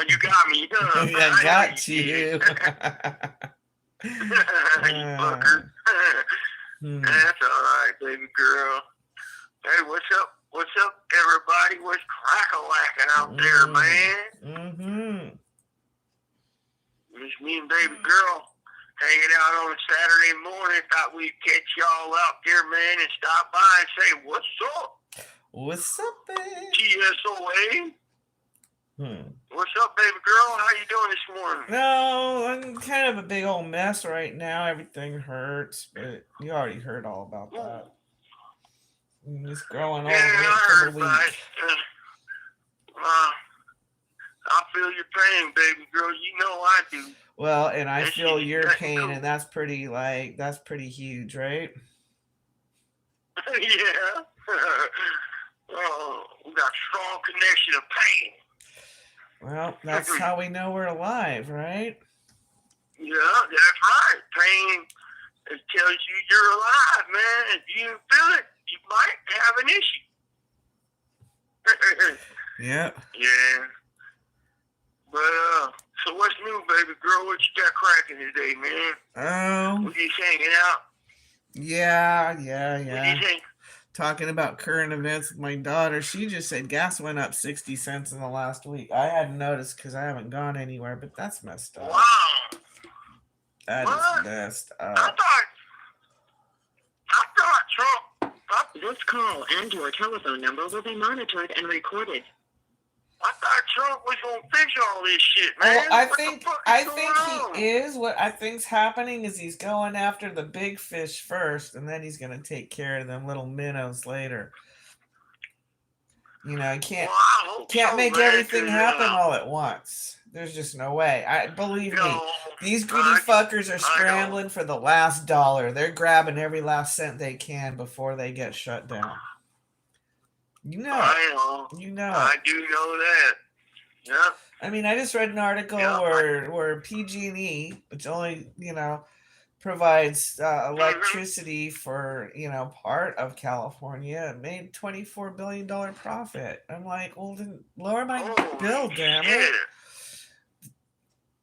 You got me. I got you. You fucker. That's all right, baby girl. Hey, what's up? What's up, everybody? What's crack-a-lacking out there, man? It's me and baby girl hanging out on a Saturday morning. Thought we'd catch y'all out there, man, and stop by and say, what's up? What's up, babe? TSOA. What's up, baby girl? How you doing this morning? No, I'm kind of a big old mess right now. Everything hurts, but you already heard all about that. I'm just growing old for the week. I feel your pain, baby girl. You know I do. Well, and I feel your pain, and that's pretty huge, right? Yeah. We got strong connection of pain. Well, that's how we know we're alive, right? Yeah, that's right. Pain, it tells you you're alive, man. If you don't feel it, you might have an issue. Yeah. Yeah. But, so what's new, baby girl? What you got cracking today, man? We just hanging out? Yeah. Talking about current events with my daughter. She just said gas went up 60 cents in the last week. I hadn't noticed because I haven't gone anywhere, but that's messed up. Wow. That is messed up. I thought Trump... This call and your telephone number will be monitored and recorded. I thought Trump was going to fix all this shit, man. Well, I think he is. What I think's happening is he's going after the big fish first, and then he's going to take care of them little minnows later. You know, you can't make everything happen all at once. There's just no way. Believe me, these greedy fuckers are scrambling for the last dollar. They're grabbing every last cent they can before they get shut down. You know. I know. You know. I do know that. Yeah. I mean, I just read an article where PG&E, which only, provides electricity for, part of California, made $24 billion profit. I'm like, well, then lower my bill, damn it.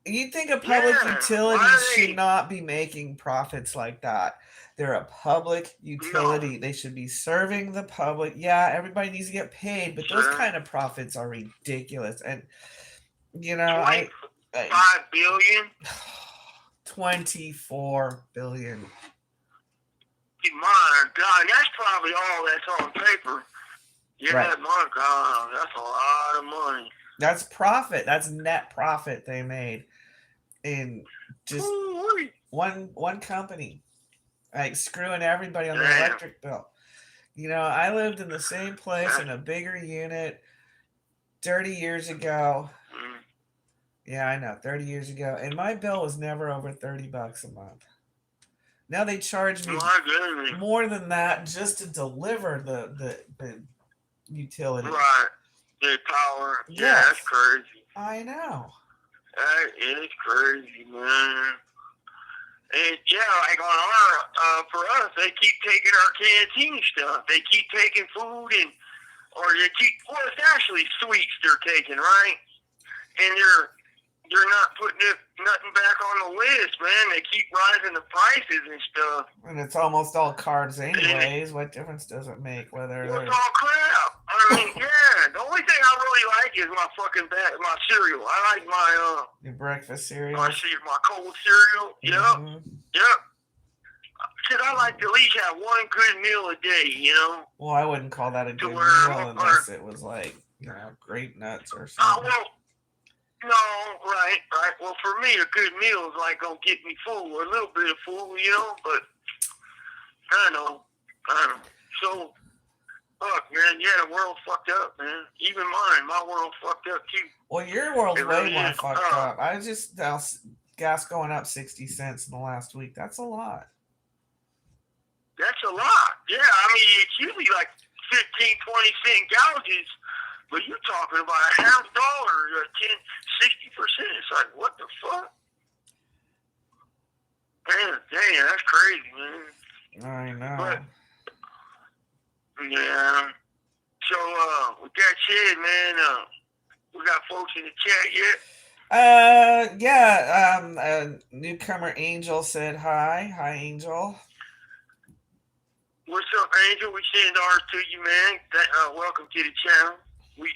You'd think a public utility should not be making profits like that. They're a public utility. No. They should be serving the public. Yeah, everybody needs to get paid, but those kind of profits are ridiculous. And, 5 billion? 24 billion. My God, that's probably all that's on paper. Yeah, right. My God, that's a lot of money. That's profit. That's net profit they made in just one company. Like screwing everybody on the electric bill. I lived in the same place in a bigger unit 30 years ago. Yeah, I know, 30 years ago. And my bill was never over $30 a month. Now they charge me more than that just to deliver the utility. Right. The power. Yes. Yeah, that's crazy. I know. That is crazy, man. And like on our, for us, they keep taking our canteen stuff. They keep taking food it's actually sweets they're taking, right? And they're not putting nothing back on the list, man. They keep rising the prices and stuff. And it's almost all carbs anyways. What difference does it make whether it's all crap? I mean, yeah. The only thing I really like is my cereal. I like my your breakfast cereal. My cold cereal. Yep. Yep. Because I like to at least have one good meal a day, Well, I wouldn't call that a good meal unless it was like, grape nuts or something. No, right. Well, for me, a good meal is like gonna get me full, or a little bit of full, but I know. So, fuck, man, the world's fucked up, man. Even mine, my world's fucked up too. Well, your world's way more fucked up. I just gas going up 60 cents in the last week. That's a lot. That's a lot. Yeah, I mean, it's usually like 15, 20 cent gouges. But you're talking about a $0.50 or 60%. It's like, what the fuck? Man, dang, that's crazy, man. I know. But, yeah. So, with that said, man, We got folks in the chat yet? Yeah. Newcomer Angel said hi. Hi, Angel. What's up, Angel? We send ours to you, man. Welcome to the channel. We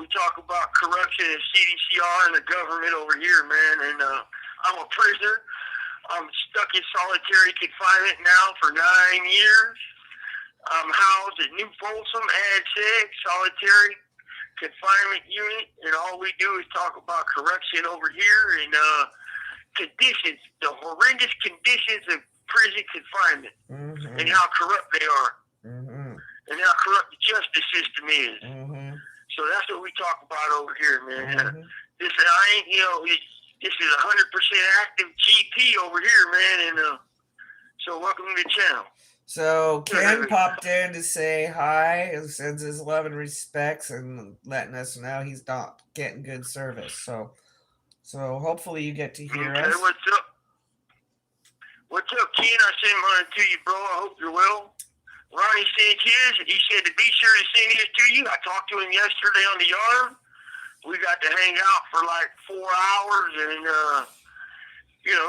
talk about corruption and CDCR and the government over here, man. And I'm a prisoner. I'm stuck in solitary confinement now for 9 years. I'm housed at New Folsom, Ad Seg, solitary confinement unit, and all we do is talk about corruption over here and conditions, the horrendous conditions of prison confinement, and how corrupt they are, and how corrupt the justice system is. So that's what we talk about over here, man. This is 100% active GP over here, man, and so welcome to the channel. So Ken popped in to say hi and sends his love and respects and letting us know he's not getting good service. So hopefully you get to hear us. What's up? What's up, Ken? I sent mine to you, bro. I hope you're well. Ronnie sent his. He said to be sure to send his to you. I talked to him yesterday on the yard. We got to hang out for like 4 hours and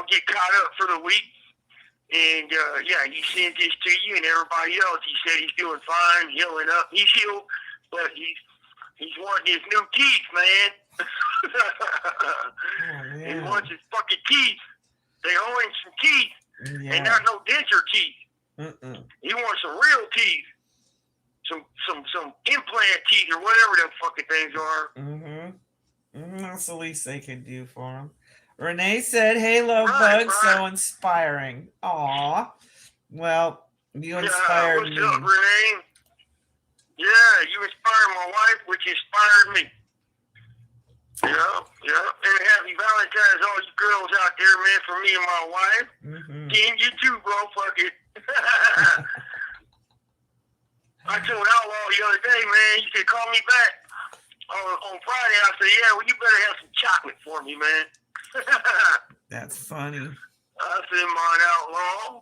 get caught up for the week. And, he sent this to you and everybody else. He said he's doing fine, healing up. He's healed, but he's wanting his new teeth, man. He wants his fucking teeth. They owe him some teeth, and not no denture teeth. He wants some real teeth. Some implant teeth or whatever them fucking things are. That's the least they can do for him. Renee said, hey, love bug, so inspiring. Aw. Well, you inspired me. What's up, Renee? Yeah, you inspired my wife, which inspired me. Yeah. And happy Valentine's, all you girls out there, man, for me and my wife. Ken, you too, bro. Fuck it. I told Outlaw the other day, man, you could call me back on Friday. I said, yeah, well, you better have some chocolate for me, man. That's funny. I said, Mon Outlaw,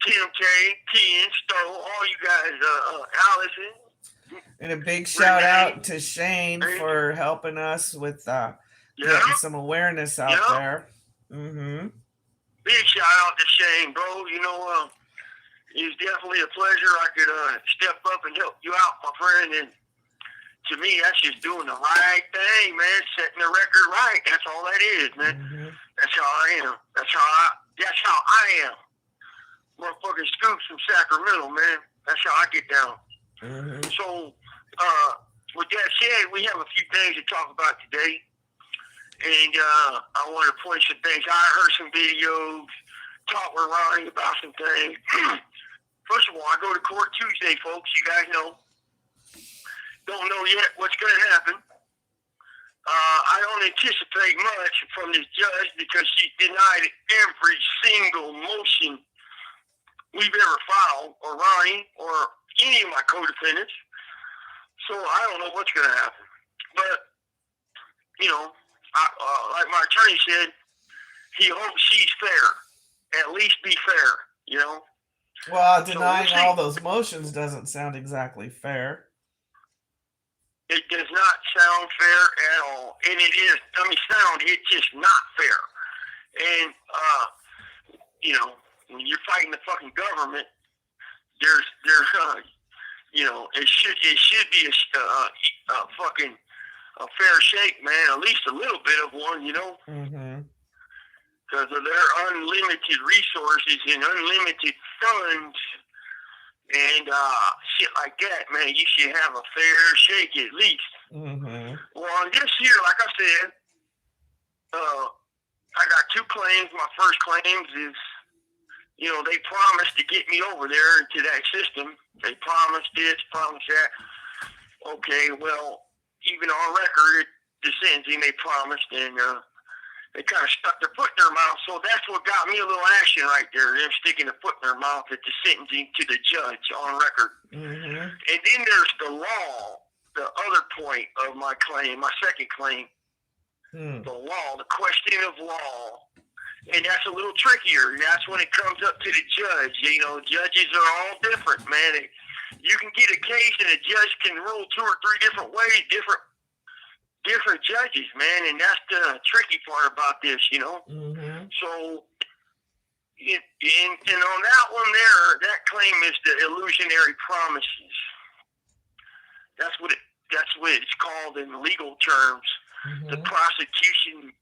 Tim K, Ken, Stowe, all you guys, Allison. And a big shout out to Shane for helping us with getting some awareness out there. Big shout out to Shane, bro. It was definitely a pleasure. I could step up and help you out, my friend. And to me, that's just doing the right thing, man. Setting the record right. That's all that is, man. That's how I am. That's how I am. Motherfucking Scoops from Sacramento, man. That's how I get down. So, with that said, we have a few things to talk about today. And I want to point some things. I heard some videos, talk with Ronnie about some things. First of all, I go to court Tuesday, folks. You guys know. Don't know yet what's going to happen. I don't anticipate much from this judge because she denied every single motion we've ever filed, or Ronnie, or any of my co-defendants. So I don't know what's going to happen. But, like my attorney said, he hopes she's fair. At least be fair, Well, denying all those motions doesn't sound exactly fair. It does not sound fair at all. And it is, it's just not fair. And, when you're fighting the fucking government, there's it should be a fucking a fair shake, man. At least a little bit of one, Because of their unlimited resources and unlimited funds and shit like that, man. You should have a fair shake at least. Well, on this year, like I said, I got two claims. My first claims is, they promised to get me over there into that system. They promised this, promised that. Okay, well, even on record, the sentencing they promised, and they kind of stuck their foot in their mouth. So that's what got me a little action right there. Them sticking their foot in their mouth at the sentencing to the judge on record. And then there's the law, the other point of my claim, my second claim. The law, the question of law. And that's a little trickier. And that's when it comes up to the judge. Judges are all different, man. You can get a case and a judge can rule 2 or 3 different ways, different different judges, man, and that's the tricky part about this, you know. Mm-hmm. So, and on that one there, that claim is the illusionary promises. That's what it's called in legal terms. Mm-hmm. The prosecution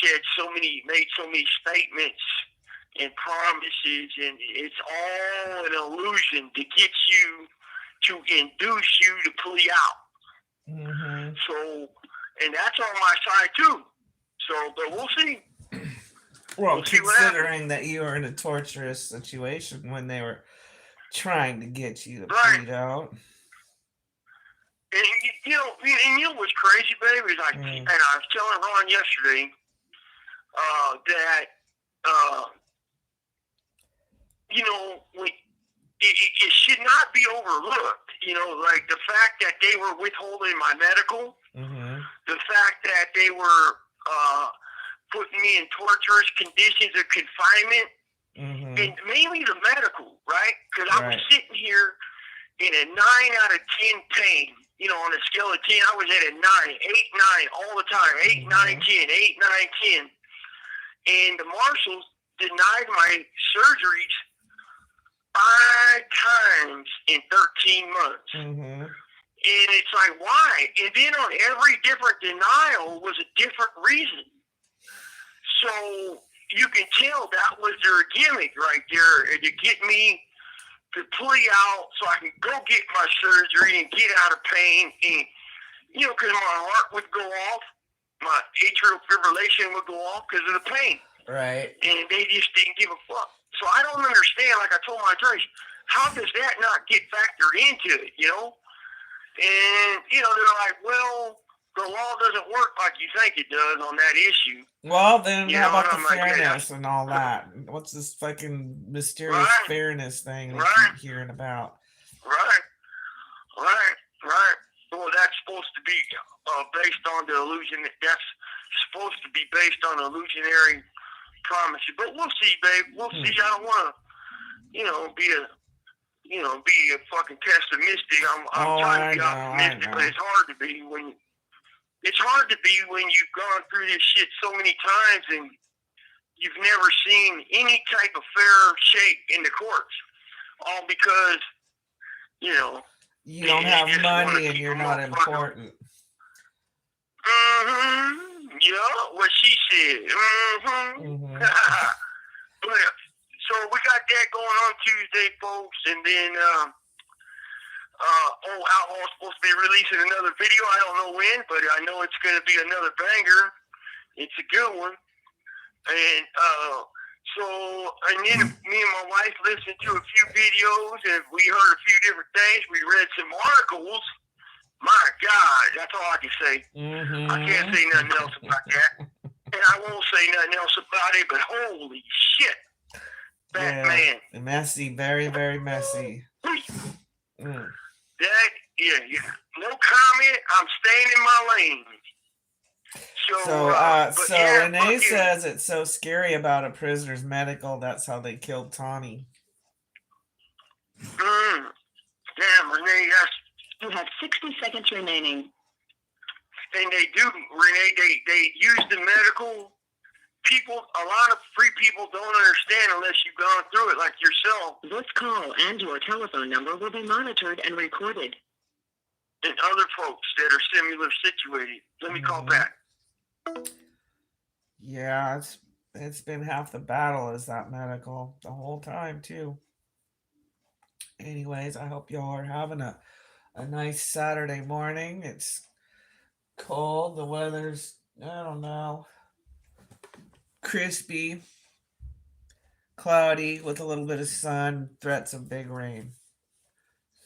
made so many statements and promises, and it's all an illusion to get you, to induce you to plea out. Mm-hmm. So, and that's on my side too. So, but we'll see. Well, considering that you were in a torturous situation when they were trying to get you to plead out. And you know what's crazy, baby? Is and I was telling Ron yesterday that you know, it should not be overlooked. You know, like the fact that they were withholding my medical, mm-hmm. the fact that they were putting me in torturous conditions of confinement, mm-hmm. and mainly the medical, right? Because I was sitting here in a 9 out of 10 pain. You know, on a scale of 10, I was at a 9, 8, 9 all the time, 8, mm-hmm. 9, 10, 8, 9, 10. And the marshals denied my surgeries 5 times in 13 months. Mm-hmm. And it's like, why? And then on every different denial was a different reason. So you can tell that was their gimmick right there, to get me to plea out so I can go get my surgery and get out of pain. And, you know, because my heart would go off, my atrial fibrillation would go off because of the pain. Right. And they just didn't give a fuck. So I don't understand, like I told my attorneys, how does that not get factored into it, you know? And, you know, they're like, well, the law doesn't work like you think it does on that issue. Well, then how about the fairness like, and all that? What's this fucking mysterious fairness thing they keep hearing about? Right. Well, that's supposed to be based on the illusion. That's supposed to be based on illusionary promises. But we'll see, babe. We'll see. I don't want to, be a fucking pessimistic. I'm trying to be optimistic, but it's hard to be when you've gone through this shit so many times and you've never seen any type of fair shake in the courts. All because, you don't have money and you're not important. Mm-hmm. Yeah, what she said. Mm-hmm. But, so we got that going on Tuesday, folks, and then Outlaw's supposed to be releasing another video. I don't know when, but I know it's going to be another banger. It's a good one. And and then me and my wife listened to a few videos, and we heard a few different things. We read some articles. My God, that's all I can say. Mm-hmm. I can't say nothing else about that. And I won't say nothing else about it, but holy shit. Batman. Yeah, messy, very, very messy. Yeah. No comment. I'm staying in my lane. So Renee says it's so scary about a prisoner's medical. That's how they killed Tommy. Damn, Renee, you have 60 seconds remaining. And they do, Renee. They use the medical. People, a lot of free people don't understand unless you've gone through it, like yourself. This call and your telephone number will be monitored and recorded. And other folks that are similar situated. Let me call back. Yeah, it's been half the battle is that medical the whole time too. Anyways, I hope y'all are having a nice Saturday morning. It's cold. The weather's, I don't know, crispy, cloudy with a little bit of sun, threats of big rain.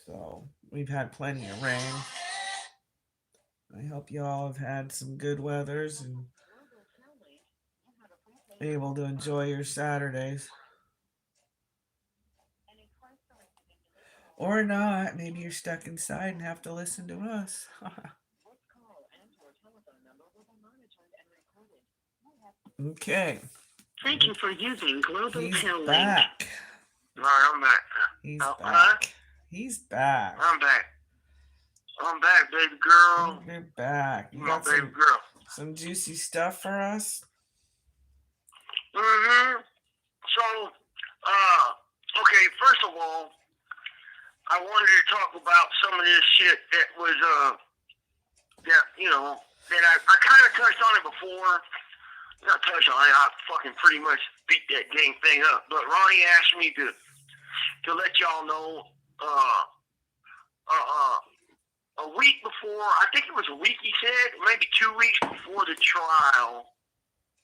So we've had plenty of rain. I hope y'all have had some good weathers and able to enjoy your Saturdays. Or not. Maybe you're stuck inside and have to listen to us. Okay. Thank you for using Global He's Tel back. Link. All right, I'm back. He's back. He's back. I'm back. I'm back, baby girl. You're back. You My got baby girl. some juicy stuff for us? Mm-hmm. So, okay, first of all, I wanted to talk about some of this shit that was, that, you know, that I kind of touched on it before. Not touched on it, I fucking pretty much beat that dang thing up. But Ronnie asked me to let y'all know, a week before, I think it was a week, he said, maybe 2 weeks before the trial.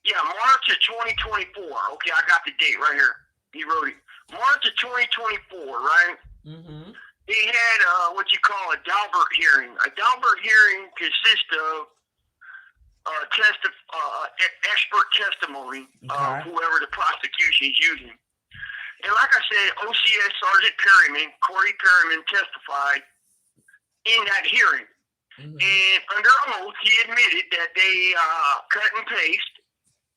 Yeah, March of 2024. Okay, I got the date right here. He wrote it. March of 2024, right? Mm-hmm. They had what you call a Daubert hearing. A Daubert hearing consists of expert testimony of whoever the prosecution is using. And like I said, OCS Sergeant Perryman, Corey Perryman, testified in that hearing. Mm-hmm. And under oath, he admitted that they cut and paste,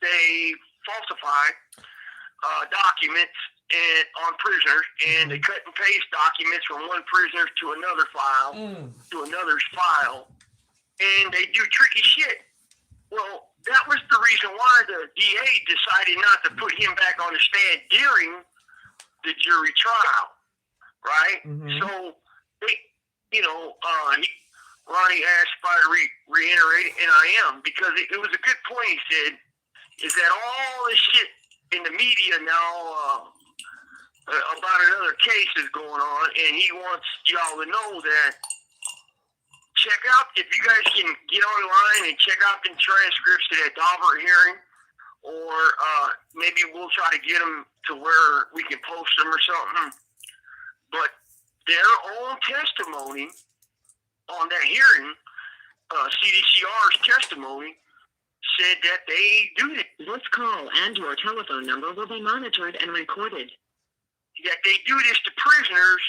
they falsified documents on prisoners, and they cut and paste documents from one prisoner to another file, to another's file, and they do tricky shit. Well, that was the reason why the DA decided not to put him back on the stand during the jury trial, right? Mm-hmm. So, they, you know, Ronnie asked if I reiterate it, and I am, because it was a good point he said, is that all this shit in the media now about another case is going on, and he wants y'all to know that check out, if you guys can get online and check out the transcripts to that Daubert hearing, or maybe we'll try to get them to where we can post them or something. But their own testimony on that hearing, CDCR's testimony, said that they do it. This call and your telephone number will be monitored and recorded. That they do this to prisoners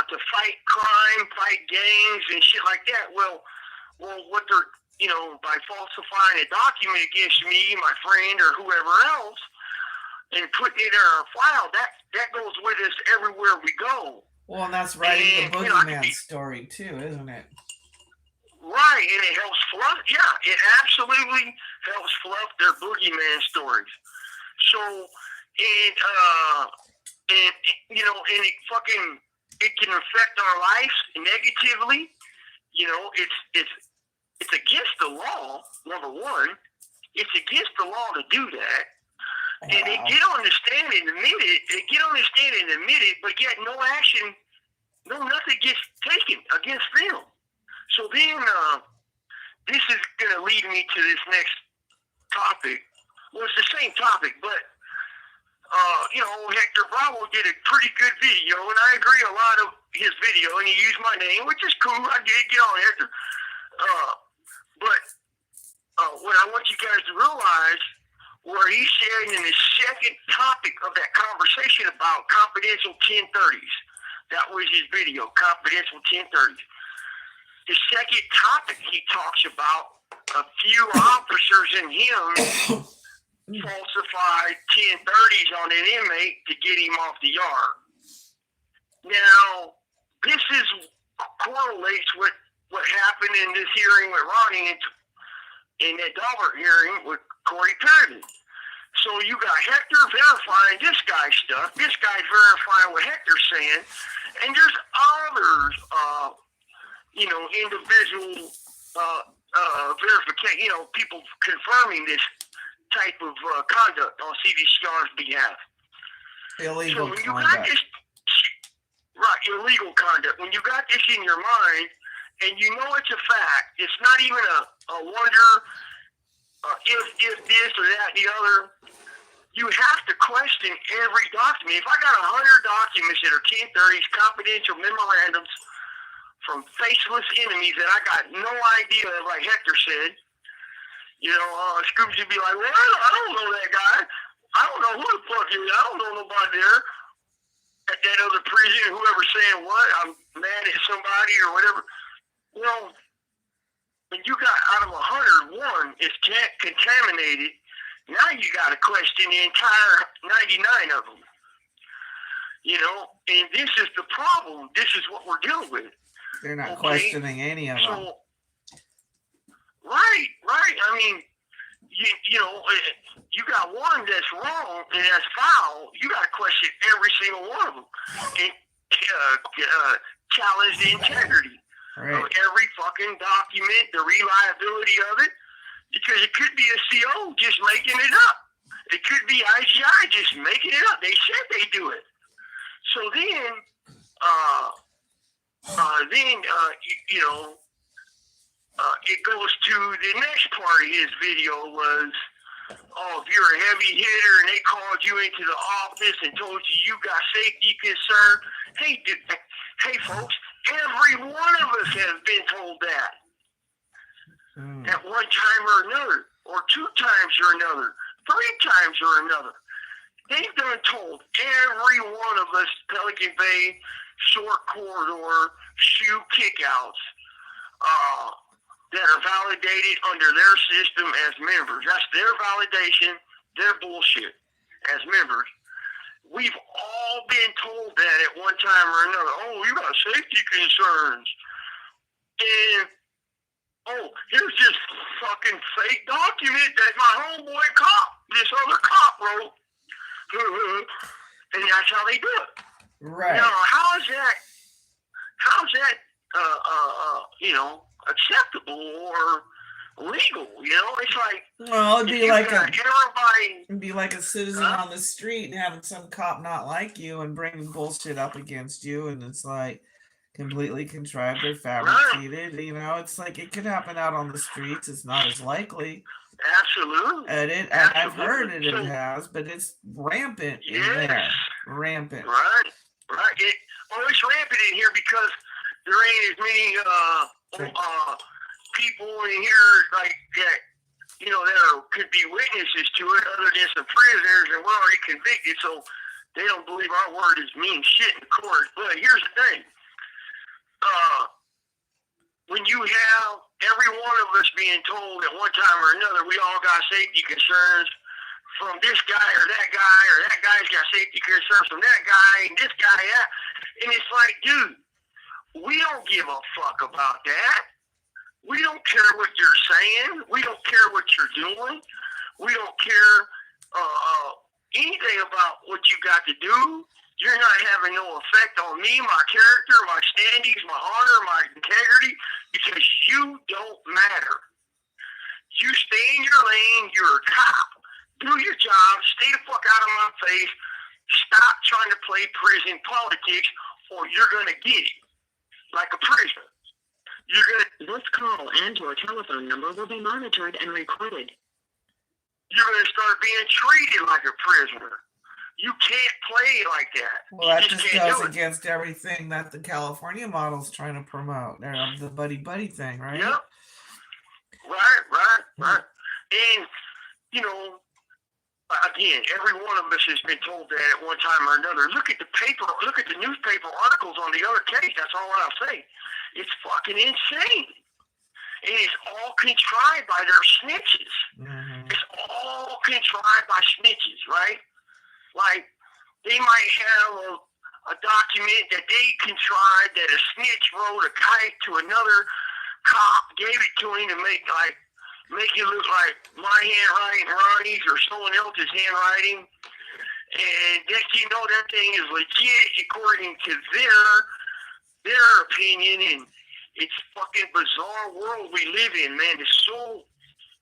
to fight crime, fight gangs, and shit like that. Well, what they're, you know, by falsifying a document against me, my friend, or whoever else, and putting it in our file, that goes with us everywhere we go. Well, and that's writing the boogeyman story too, isn't it? Right, and it helps fluff. Yeah, it absolutely helps fluff their boogeyman stories. So, and you know, and it can affect our lives negatively. You know, it's against the law. Number one, it's against the law to do that. Wow. And they get on the stand and admit it. But yet no action, nothing gets taken against them. So then, this is going to lead me to this next topic. Well, it's the same topic, but, you know, Hector Bravo did a pretty good video, and I agree a lot of his video, and he used my name, which is cool. I did get on Hector. But what I want you guys to realize, where he shared in the second topic of that conversation about confidential 1030s, that was his video, confidential 1030s. The second topic he talks about, a few officers and him falsified 1030s on an inmate to get him off the yard. Now, this correlates with what happened in this hearing with Ronnie and in that Daubert hearing with Corey Perryman. So you got Hector verifying this guy's stuff, this guy's verifying what Hector's saying, and there's others, you know, individual verification, you know, people confirming this type of conduct on CDCR's behalf. Illegal so when conduct. You got this, right, illegal conduct. When you got this in your mind, and you know it's a fact, it's not even a wonder if this or that, the other. You have to question every document. If I got 100 documents that are 1030s, confidential memorandums from faceless enemies that I got no idea of, like Hector said, you know, Scoops would be like, well, I don't know that guy. I don't know who the fuck he is. I don't know nobody there at that other prison, whoever's saying what, I'm mad at somebody or whatever. Well, when you got out of 100, one is contaminated. Now you got to question the entire 99 of them. You know, and this is the problem. This is what we're dealing with. They're not questioning any of them. Right. I mean, you know, you got one that's wrong and that's foul. You got to question every single one of them and challenge the integrity of every fucking document, the reliability of it, because it could be a CO just making it up. It could be IGI just making it up. They said they do it. So then, you know, it goes to the next part of his video was, oh, if you're a heavy hitter and they called you into the office and told you got safety concern. Hey, folks, every one of us has been told that at one time or another, or two times or another, three times or another. They've done told every one of us Pelican Bay short corridor shoe kickouts that are validated under their system as members. That's their validation, their bullshit as members. We've all been told that at one time or another. Oh, you got safety concerns. And, oh, here's this fucking fake document that my homeboy cop, this other cop wrote. And that's how they do it. Right. Now, how's that, you know, acceptable or legal? You know, it's like, well, it'd be like a citizen on the street and having some cop not like you and bringing bullshit up against you, and it's like completely contrived or fabricated. Right. You know, it's like it could happen out on the streets. It's not as likely. Absolutely. And I've heard it has, but it's rampant in there. Rampant. Right. It's rampant in here because there ain't as many people in here like that, you know, that could be witnesses to it other than some prisoners, and we're already convicted, so they don't believe our word is mean shit in court. But here's the thing. When you have every one of us being told at one time or another we all got safety concerns from this guy or that guy's got safety concerns from that guy and this guy, that, and it's like, dude, we don't give a fuck about that. We don't care what you're saying. We don't care what you're doing. We don't care anything about what you got to do. You're not having no effect on me, my character, my standings, my honor, my integrity, because you don't matter. You stay in your lane. You're a cop. Do your job. Stay the fuck out of my face. Stop trying to play prison politics, or you're going to get it like a prisoner. This call and your telephone number will be monitored and recorded. You're going to start being treated like a prisoner. You can't play like that. Well, that just goes against everything that the California model's trying to promote. The buddy thing, right? Yep. Right. And, you know, again, every one of us has been told that at one time or another. Look at the newspaper articles on the other case. That's all I'll say. It's fucking insane. And it's all contrived by their snitches. Mm-hmm. It's all contrived by snitches, right? Like, they might have a document that they contrived that a snitch wrote a kite to another cop, gave it to him to make it look like my handwriting, Ronnie's, or someone else's handwriting. And next you know, that thing is legit according to their opinion. And it's fucking bizarre world we live in, man. It's so...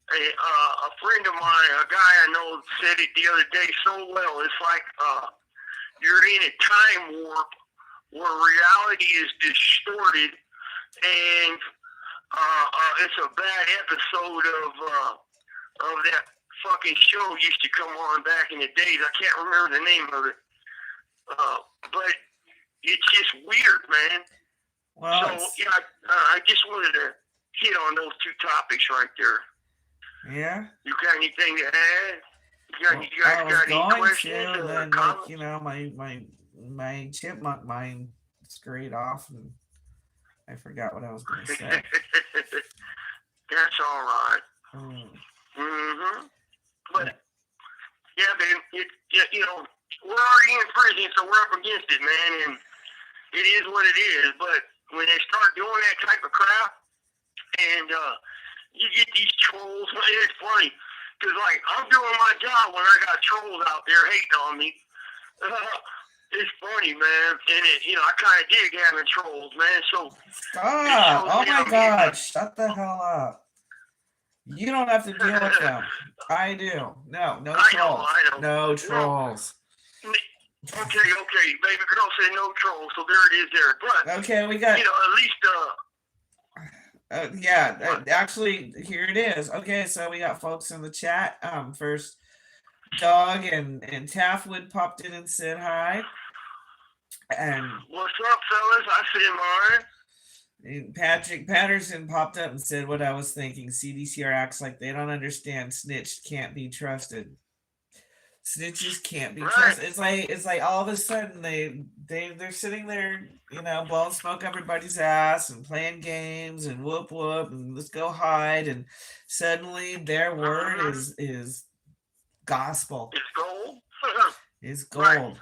a friend of mine, a guy I know, said it the other day so well. It's like you're in a time warp where reality is distorted, and it's a bad episode of that fucking show used to come on back in the days. I can't remember the name of it, but it's just weird, man. Well, so yeah, I just wanted to hit on those two topics right there. Yeah. You got anything to add? You guys got any questions? Then, like, you know, my chipmunk mind scurried off, and I forgot what I was going to say. That's all right. Mm-hmm. But yeah, man, you know, we're already in prison, so we're up against it, man, and it is what it is. But when they start doing that type of crap, and you get these trolls. It's funny because like I'm doing my job when I got trolls out there hating on me. It's funny, man, and I kind of dig having trolls, man. So stop! Oh my God! Shut the hell up! You don't have to deal with them. I do. No trolls. I know. No trolls. Okay, baby girl said no trolls, so there it is there. But okay, we got. At least actually, here it is. Okay, so we got folks in the chat. First, Dog and Taffwood popped in and said hi. And what's up, fellas? I said mine. And Patrick Patterson popped up and said what I was thinking. CDCR acts like they don't understand. Snitched can't be trusted. Snitches can't be trusted. It's like all of a sudden they're sitting there, blowing smoke everybody's ass and playing games and whoop and let's go hide, and suddenly their word is gospel. It's gold. It's gold. Right.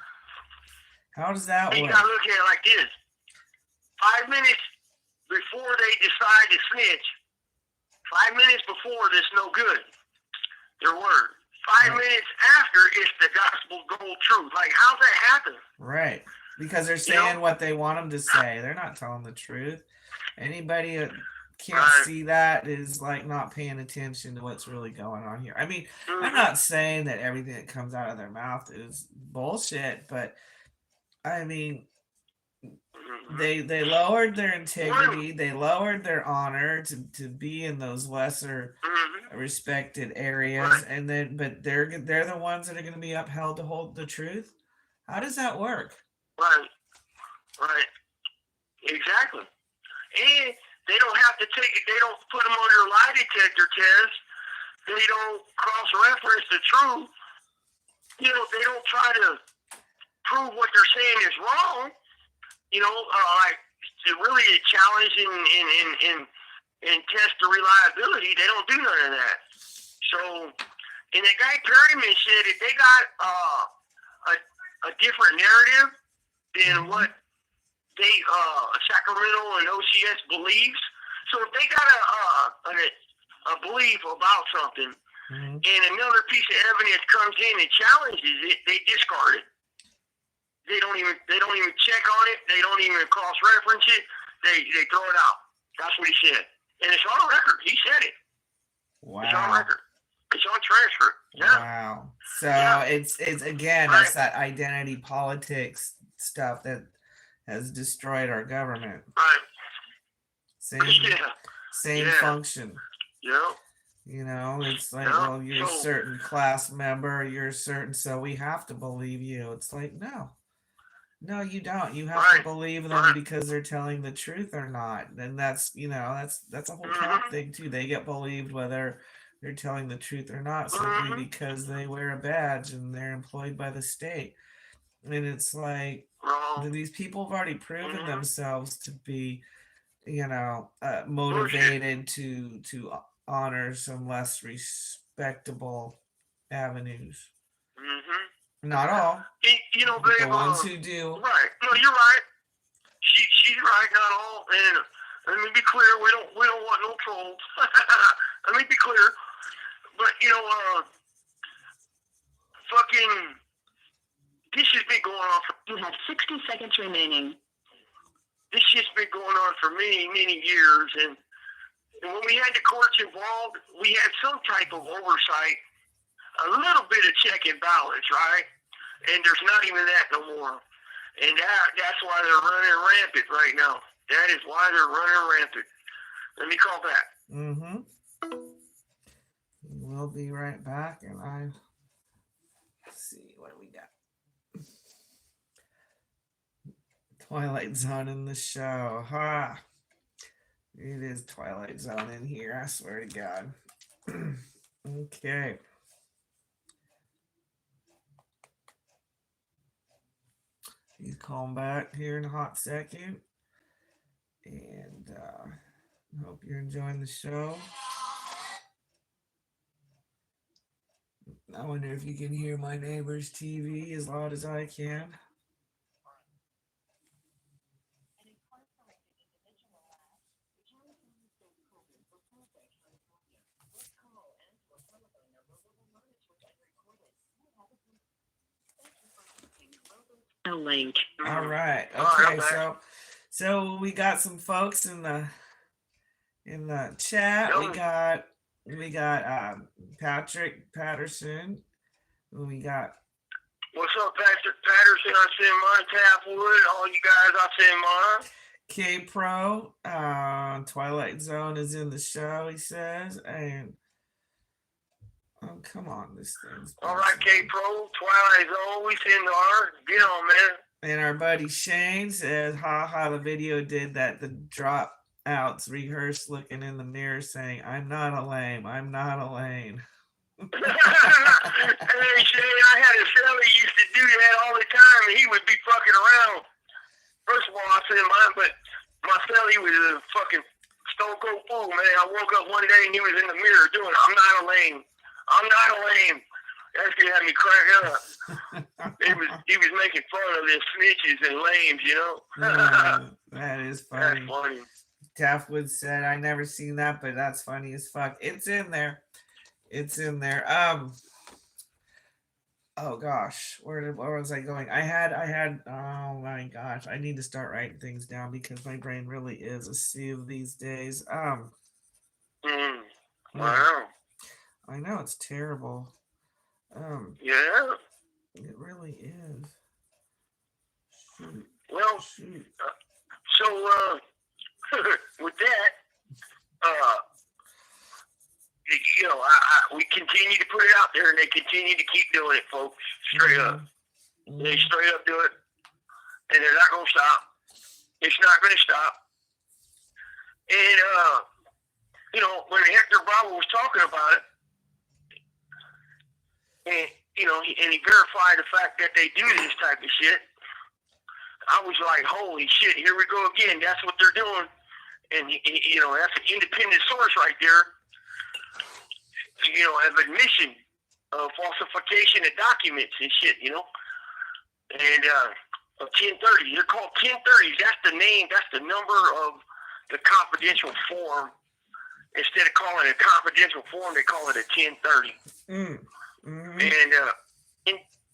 How does that work? You gotta look at it like this. 5 minutes before they decide to snitch, 5 minutes before this no good. Their word. 5 minutes after it's the gospel gold truth. Like, how's that happen? Right. Because they're saying what they want them to say. They're not telling the truth. Anybody that can't see that is like not paying attention to what's really going on here. I mean, I'm not saying that everything that comes out of their mouth is bullshit, but I mean, they lowered their integrity, they lowered their honor to be in those lesser respected areas, and then but they're the ones that are going to be upheld to hold the truth. How does that work? Right, exactly. And they don't have to take it. They don't put them under a lie detector test. They don't cross-reference the truth. They don't try to prove what they're saying is wrong. Like to really challenge and test the reliability. They don't do none of that. So, and that guy Perryman said if they got a different narrative than what they Sacramento and OCS believes. So if they got a belief about something, and another piece of evidence comes in and challenges it, they discard it. They don't even check on it. They don't even cross reference it. They throw it out. That's what he said, and it's on record. He said it. Wow. It's on record. It's on transfer. Yeah. Wow. So it's again, that's that identity politics stuff that has destroyed our government. Right. Same function. Yep. It's like, well, you're a certain class member, you're certain, so we have to believe you. It's like, no, you don't. You have to believe them because they're telling the truth or not. And that's, that's a whole cop thing too. They get believed whether they're telling the truth or not, simply because they wear a badge and they're employed by the state. And it's like, these people have already proven themselves to be, motivated to honor some less respectable avenues. Not all. The ones who do. Right. No, you're right. She's right. Not all. And let me be clear. We don't want no trolls. Let me be clear. But fucking. This has been going on for. You have 60 seconds remaining. This shit's been going on for many, many years, and when we had the courts involved, we had some type of oversight, a little bit of check and balance, right? And there's not even that no more. And that's why they're running rampant right now. That is why they're running rampant. Let me call back. We'll be right back, and let's see what we got. Twilight Zone in the show. Ha! It is Twilight Zone in here, I swear to God. Okay. He's calling back here in a hot second. And hope you're enjoying the show. I wonder if you can hear my neighbor's TV as loud as I can. email link. All right. All Okay. right. So we got some folks in the chat. We got Patrick Patterson. We got What's up, Patrick Patterson? I send mine. Tapwood. All you guys, I send mine. K Pro. Twilight Zone is in the show. He says, and oh come on, this thing's. All right, K Pro. Twilight Zone. We send ours. Get on, man. And our buddy Shane says, haha, the video did that. The drop outs rehearsed looking in the mirror saying, I'm not a lame. I'm not a lame. Hey, Shane, I had a fella used to do that all the time, and he would be fucking around. First of all, I said mine, but my fella, he was a fucking stone cold fool, man. I woke up one day and he was in the mirror doing, I'm not a lame. I'm not a lame. That shit had me crack up. He was making fun of the snitches and lames, you know. That is funny. That's funny. Taffwood said, I never seen that, but that's funny as fuck. It's in there. It's in there. Oh gosh, where was I going? I had oh my gosh, I need to start writing things down because my brain really is a sieve these days. Wow. I know it's terrible. Yeah. It really is. Shoot. Well, Shoot. So with that, you know, we continue to put it out there, and they continue to keep doing it, folks. Straight up. They straight up do it, and they're not going to stop. It's not going to stop. And, you know, when Hector Bravo was talking about it, and, you know, and he verified the fact that they do this type of shit, I was like, holy shit, here we go again. That's what they're doing. And, you know, that's an independent source right there. You know, of admission of falsification of documents and shit, you know. And of 1030, they're called 1030s. That's the name, that's the number of the confidential form. Instead of calling it a confidential form, they call it a 1030. And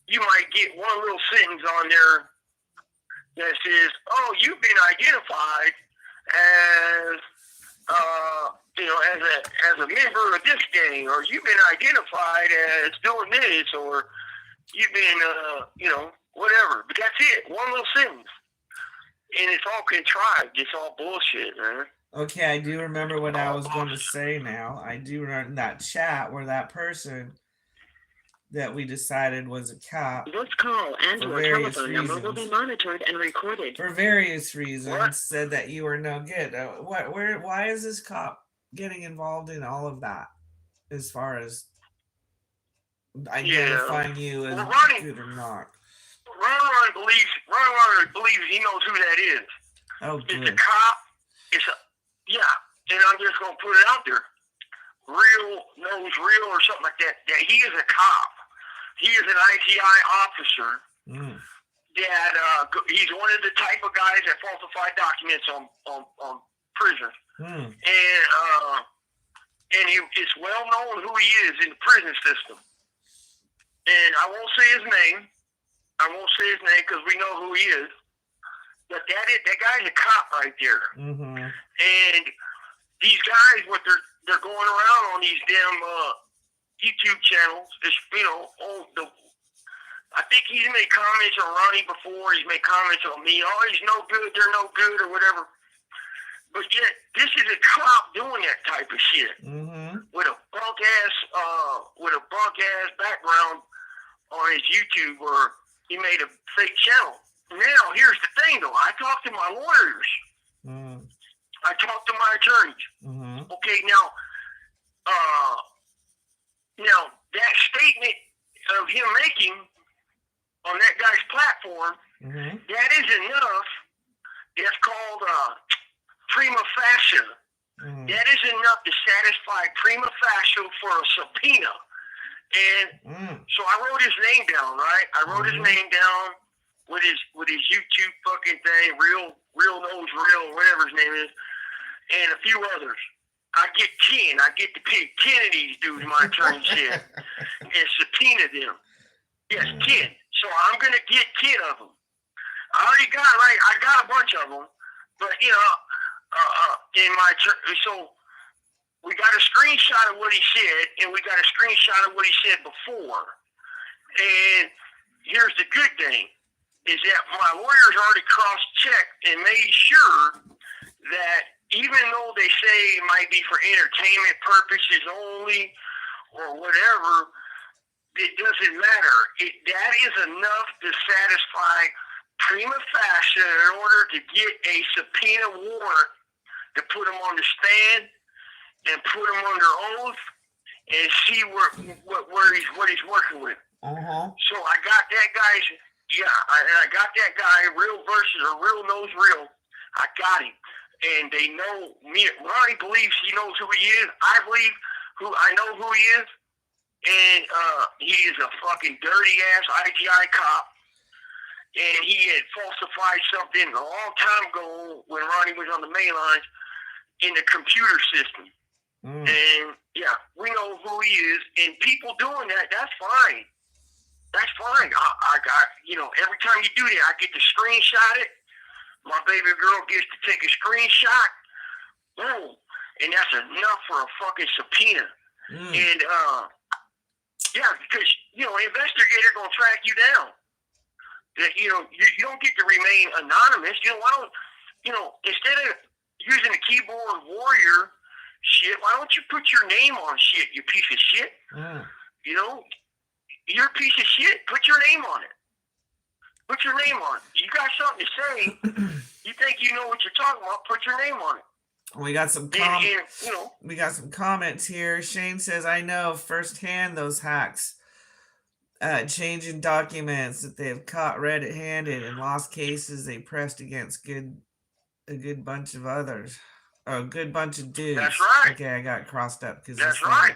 you might get one little sentence on there that says, oh, you've been identified as you know, as a member of this gang, or you've been identified as doing this, or you've been, you know, whatever. But that's it. One little sentence. And it's all contrived. It's all bullshit, man. Okay, I do remember what I was going to say now. I do remember that chat where that person that we decided was a cop. This call and your telephone number will be monitored and recorded. For various reasons, said that you were no good. Why is this cop getting involved in all of that as far as identifying you as good or not? Ron believes he knows who that is. Oh, good. It's a cop. And I'm just going to put it out there. Real knows real or something like that. That he is a cop. He is an IGI officer. That he's one of the type of guys that falsify documents on prison. And it's well known who he is in the prison system. And I won't say his name. Because we know who he is. But that guy's a cop right there. And these guys, what they're going around on these damn YouTube channels, is, you know, I think he's made comments on Ronnie before. He's made comments on me. Oh, he's no good. They're no good, or whatever. But yet, this is a cop doing that type of shit with a bunk ass background on his YouTube, where he made a fake channel. Now, here's the thing, though. I talked to my lawyers. I talked to my attorneys. Okay, now that statement of him making on that guy's platform, that is enough. It's called prima facie. That is enough to satisfy prima facie for a subpoena. And so I wrote his name down, right? I wrote his name down with his YouTube fucking thing, real knows real, whatever his name is, and a few others. I get 10. I get to pick 10 of these dudes, my attorney said, and subpoena them. Yes, 10. So I'm going to get 10 of them. I already got I got a bunch of them, but you know, in my so we got a screenshot of what he said, and we got a screenshot of what he said before. And here's the good thing: is that my lawyers already cross-checked and made sure that even though they say it might be for entertainment purposes only or whatever, it doesn't matter. That is enough to satisfy prima facie in order to get a subpoena warrant to put him on the stand and put him under oath and see what he's working with. So I got that guy's, I got that guy, real versus or real knows real. I got him. And they know me. Ronnie believes he knows who he is. I know who he is. And he is a fucking dirty ass IGI cop. And he had falsified something a long time ago when Ronnie was on the main lines in the computer system. And yeah, we know who he is. And people doing that, that's fine. That's fine. I got, you know, every time you do that, I get to screenshot it. My baby girl gets to take a screenshot. Boom. And that's enough for a fucking subpoena. And, yeah, because, you know, an investigator going to track you down. That, you know, you don't get to remain anonymous. You know, why don't, you know, instead of using a keyboard warrior shit, why don't you put your name on shit, you piece of shit? You know, you're a piece of shit. Put your name on it. Put your name on it. You got something to say. You think you know what you're talking about. Put your name on it. We got some we got some comments here. Shane says, I know firsthand those hacks changing documents that they have caught red-handed and lost cases they pressed against a good bunch of others. Oh, a good bunch of dudes. That's right. Okay, I got crossed up because that's right.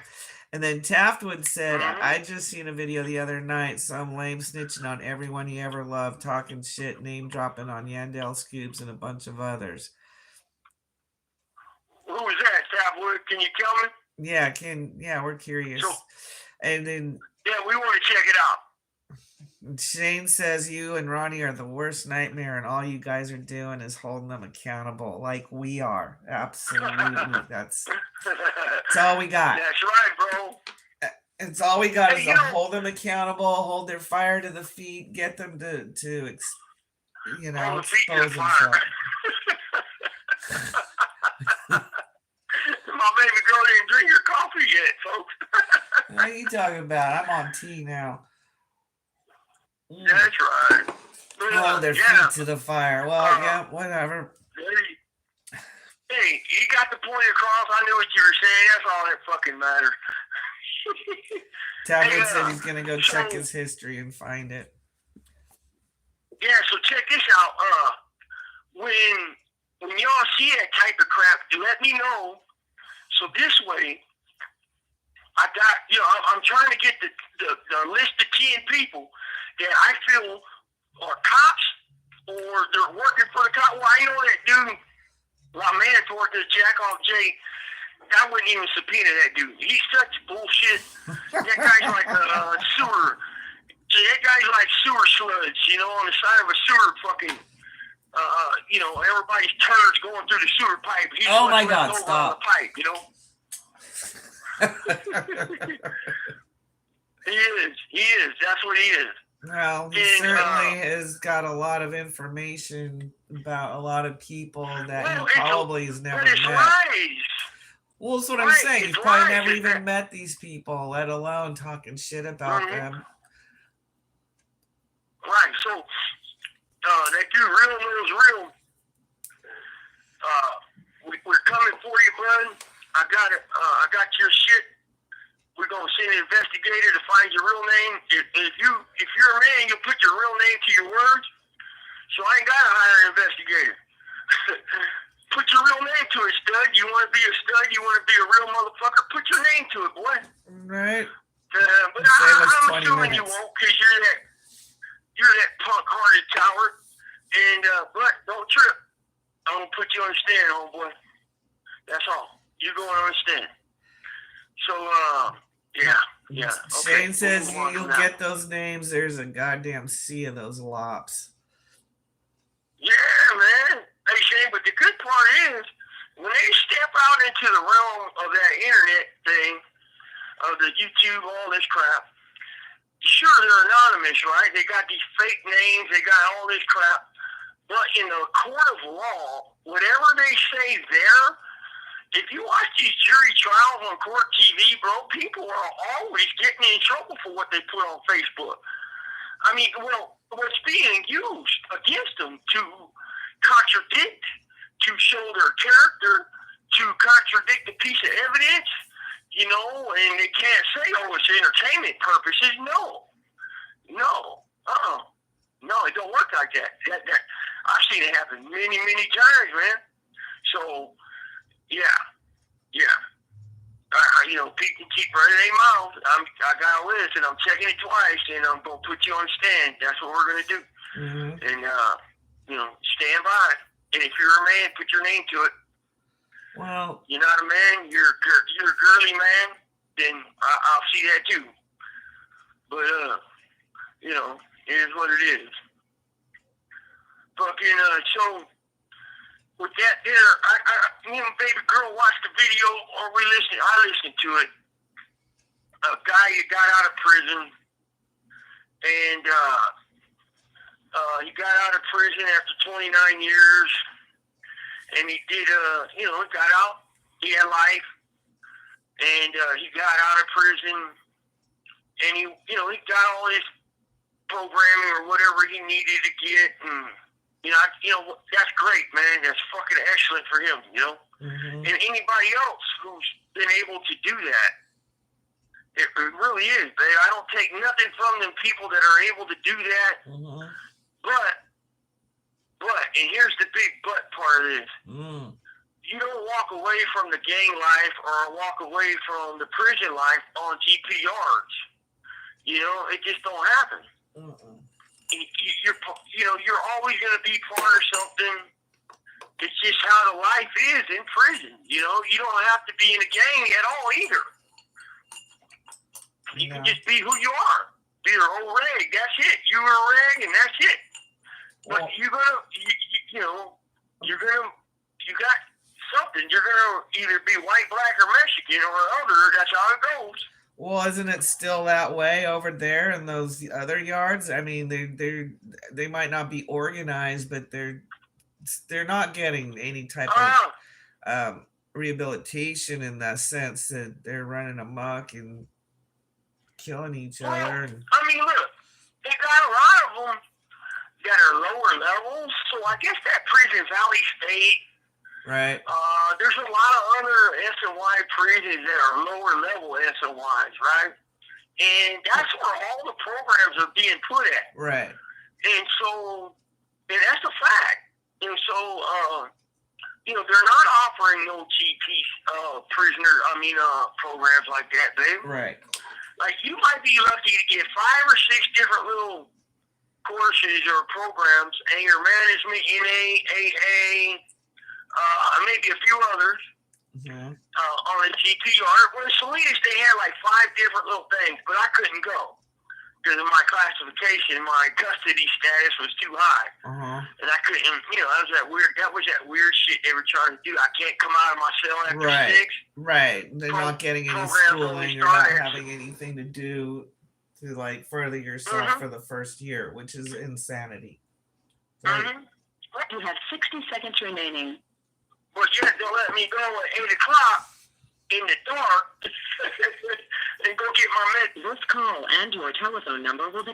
And then Taftwood said, I just seen a video the other night, some lame snitching on everyone he ever loved, talking shit, name dropping on Yandel Scoops and a bunch of others. Who was that, Taftwood? Can you tell me? Yeah, we're curious. So, and then we want to check it out. Shane says you and Ronnie are the worst nightmare, and all you guys are doing is holding them accountable, like we are. Absolutely, that's all we got. That's right, bro. It's all we got is to hold them accountable, hold their fire to the feet, get them to expose themselves. My baby girl didn't drink your coffee yet, folks. What are you talking about? I'm on tea now. That's right. Hold their feet to the fire. Well, whatever. Hey, you got the point across. I knew what you were saying. That's all that fucking matters. Talbot said he's going to go check his history and find it. Yeah, so check this out. When y'all see that type of crap, let me know. So this way, I got, I'm trying to get the list of 10 people that I feel are cops or they're working for the cop. Well, I know that dude, my manager, this Jack-Off Jay, I wouldn't even subpoena that dude. He's such bullshit. That guy's like a sewer. That guy's like sewer sludge, on the side of a sewer fucking, everybody's turds going through the sewer pipe. He's oh my God, stop. The pipe, He is. That's what he is. Well, he certainly has got a lot of information about a lot of people that he probably has never met. Lies. Well, that's what I'm saying. He's probably never even met these people, let alone talking shit about them. Right. So, that dude real knows real. We're coming for you, bud. I got it. I got your shit. We're gonna send an investigator to find your real name. If you're a man, you'll put your real name to your words. So I ain't gotta hire an investigator. Put your real name to it, stud. You want to be a stud? You want to be a real motherfucker? Put your name to it, boy. Right. But I'm assuming you won't, because you're that punk-hearted coward. And but don't trip. I'm gonna put you on the stand, homeboy. That's all. You're going on the stand. So, yeah. Okay. Shane says you'll get those names. There's a goddamn sea of those lops. Yeah, man. Hey, Shane, but the good part is, when they step out into the realm of that internet thing, of the YouTube, all this crap, sure, they're anonymous, right? They got these fake names, they got all this crap. But in the court of law, whatever they say there, if you watch these jury trials on court TV, bro, people are always getting in trouble for what they put on Facebook. I mean, well, what's being used against them to contradict, to show their character, to contradict a piece of evidence, you know, and they can't say, oh, it's entertainment purposes. No. No, it don't work like that. I've seen it happen many, many times, man. So, yeah. You know, people keep running their mouth. I got a list, and I'm checking it twice, and I'm going to put you on stand. That's what we're going to do. Mm-hmm. And, you know, stand by. And if you're a man, put your name to it. Well, you're not a man, you're a girly man, then I'll see that too. But, you know, it is what it is. Fucking, so, with that there, me and baby girl watched the video, or I listened to it. A guy that got out of prison, and he got out of prison after 29 years, and he did, you know, got out, he had life, and he got out of prison, and he, you know, he got all this programming or whatever he needed to get, and you know, that's great, man. That's fucking excellent for him, you know? Mm-hmm. And anybody else who's been able to do that, it really is, babe. I don't take nothing from them people that are able to do that. Mm-hmm. But, and here's the big but part of this. Mm. You don't walk away from the gang life or walk away from the prison life on GPRs. You know, it just don't happen. Mm-mm. You're always going to be part of something. It's just how the life is in prison. You know, you don't have to be in a gang at all either. You can just be who you are. Be your old reg. That's it. You were a reg, and that's it. But you got something. You're gonna either be white, black, or Mexican, or other. That's how it goes. Well, isn't it still that way over there in those other yards? I mean, they might not be organized, but they're not getting any type of rehabilitation in that sense that they're running amok and killing each other. And, I mean, look, they got a lot of them that are lower levels. So I guess that prison, Valley State. right. There's a lot of other SNY prisons that are lower level SNYs, right? And that's where all the programs are being put at. Right. And so, and that's a fact. And so, you know, they're not offering no GP programs like that, babe. Right. Like, you might be lucky to get 5 or 6 different little courses or programs, anger management, NA, AA, maybe a few others, on the GPR. Well, in Salinas, they had like 5 different little things, but I couldn't go because of my classification. My custody status was too high, and I couldn't. You know, that was that weird shit they were trying to do. I can't come out of my cell after 6. Right. They're not getting any schooling. You're not having anything to do to like further yourself for the first year, which is insanity. You have 60 seconds remaining. But yet they'll let me go at 8 o'clock in the dark and go get my meds. This call and your telephone number will be...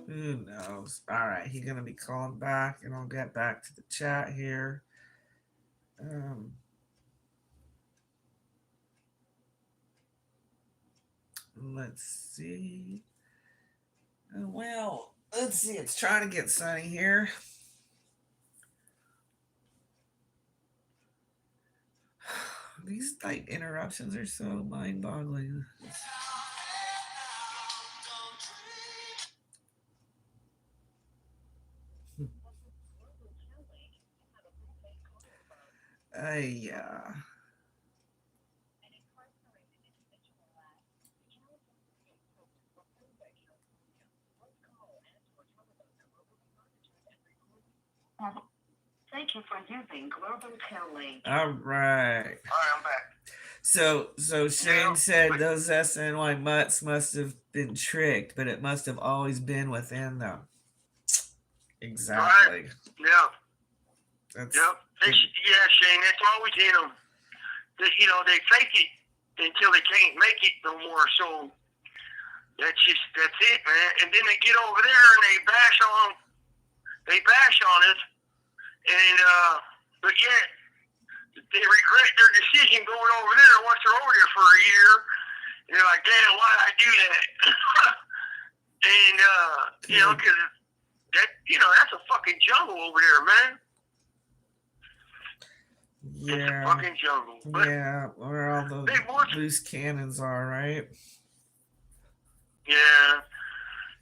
Who knows? All right, he's gonna be calling back, and I'll get back to the chat here. Let's see. Well, let's see. It's trying to get sunny here. These like interruptions are so mind-boggling. Yeah. Thank you for using Global Telly. All right. All right, I'm back. So Shane said those SNY mutts must have been tricked, but it must have always been within them. Exactly. Right. Yeah. That's Yep. Yeah, Shane, that's always in them. They fake it until they can't make it no more. So that's it, man. And then they get over there and they bash on it, and but yet they regret their decision going over there once they're over there for a year. And they're like, damn, why did I do that? And because that's a fucking jungle over there, man. yeah. It's a fucking jungle. But Yeah, where all the loose cannons are, right? yeah.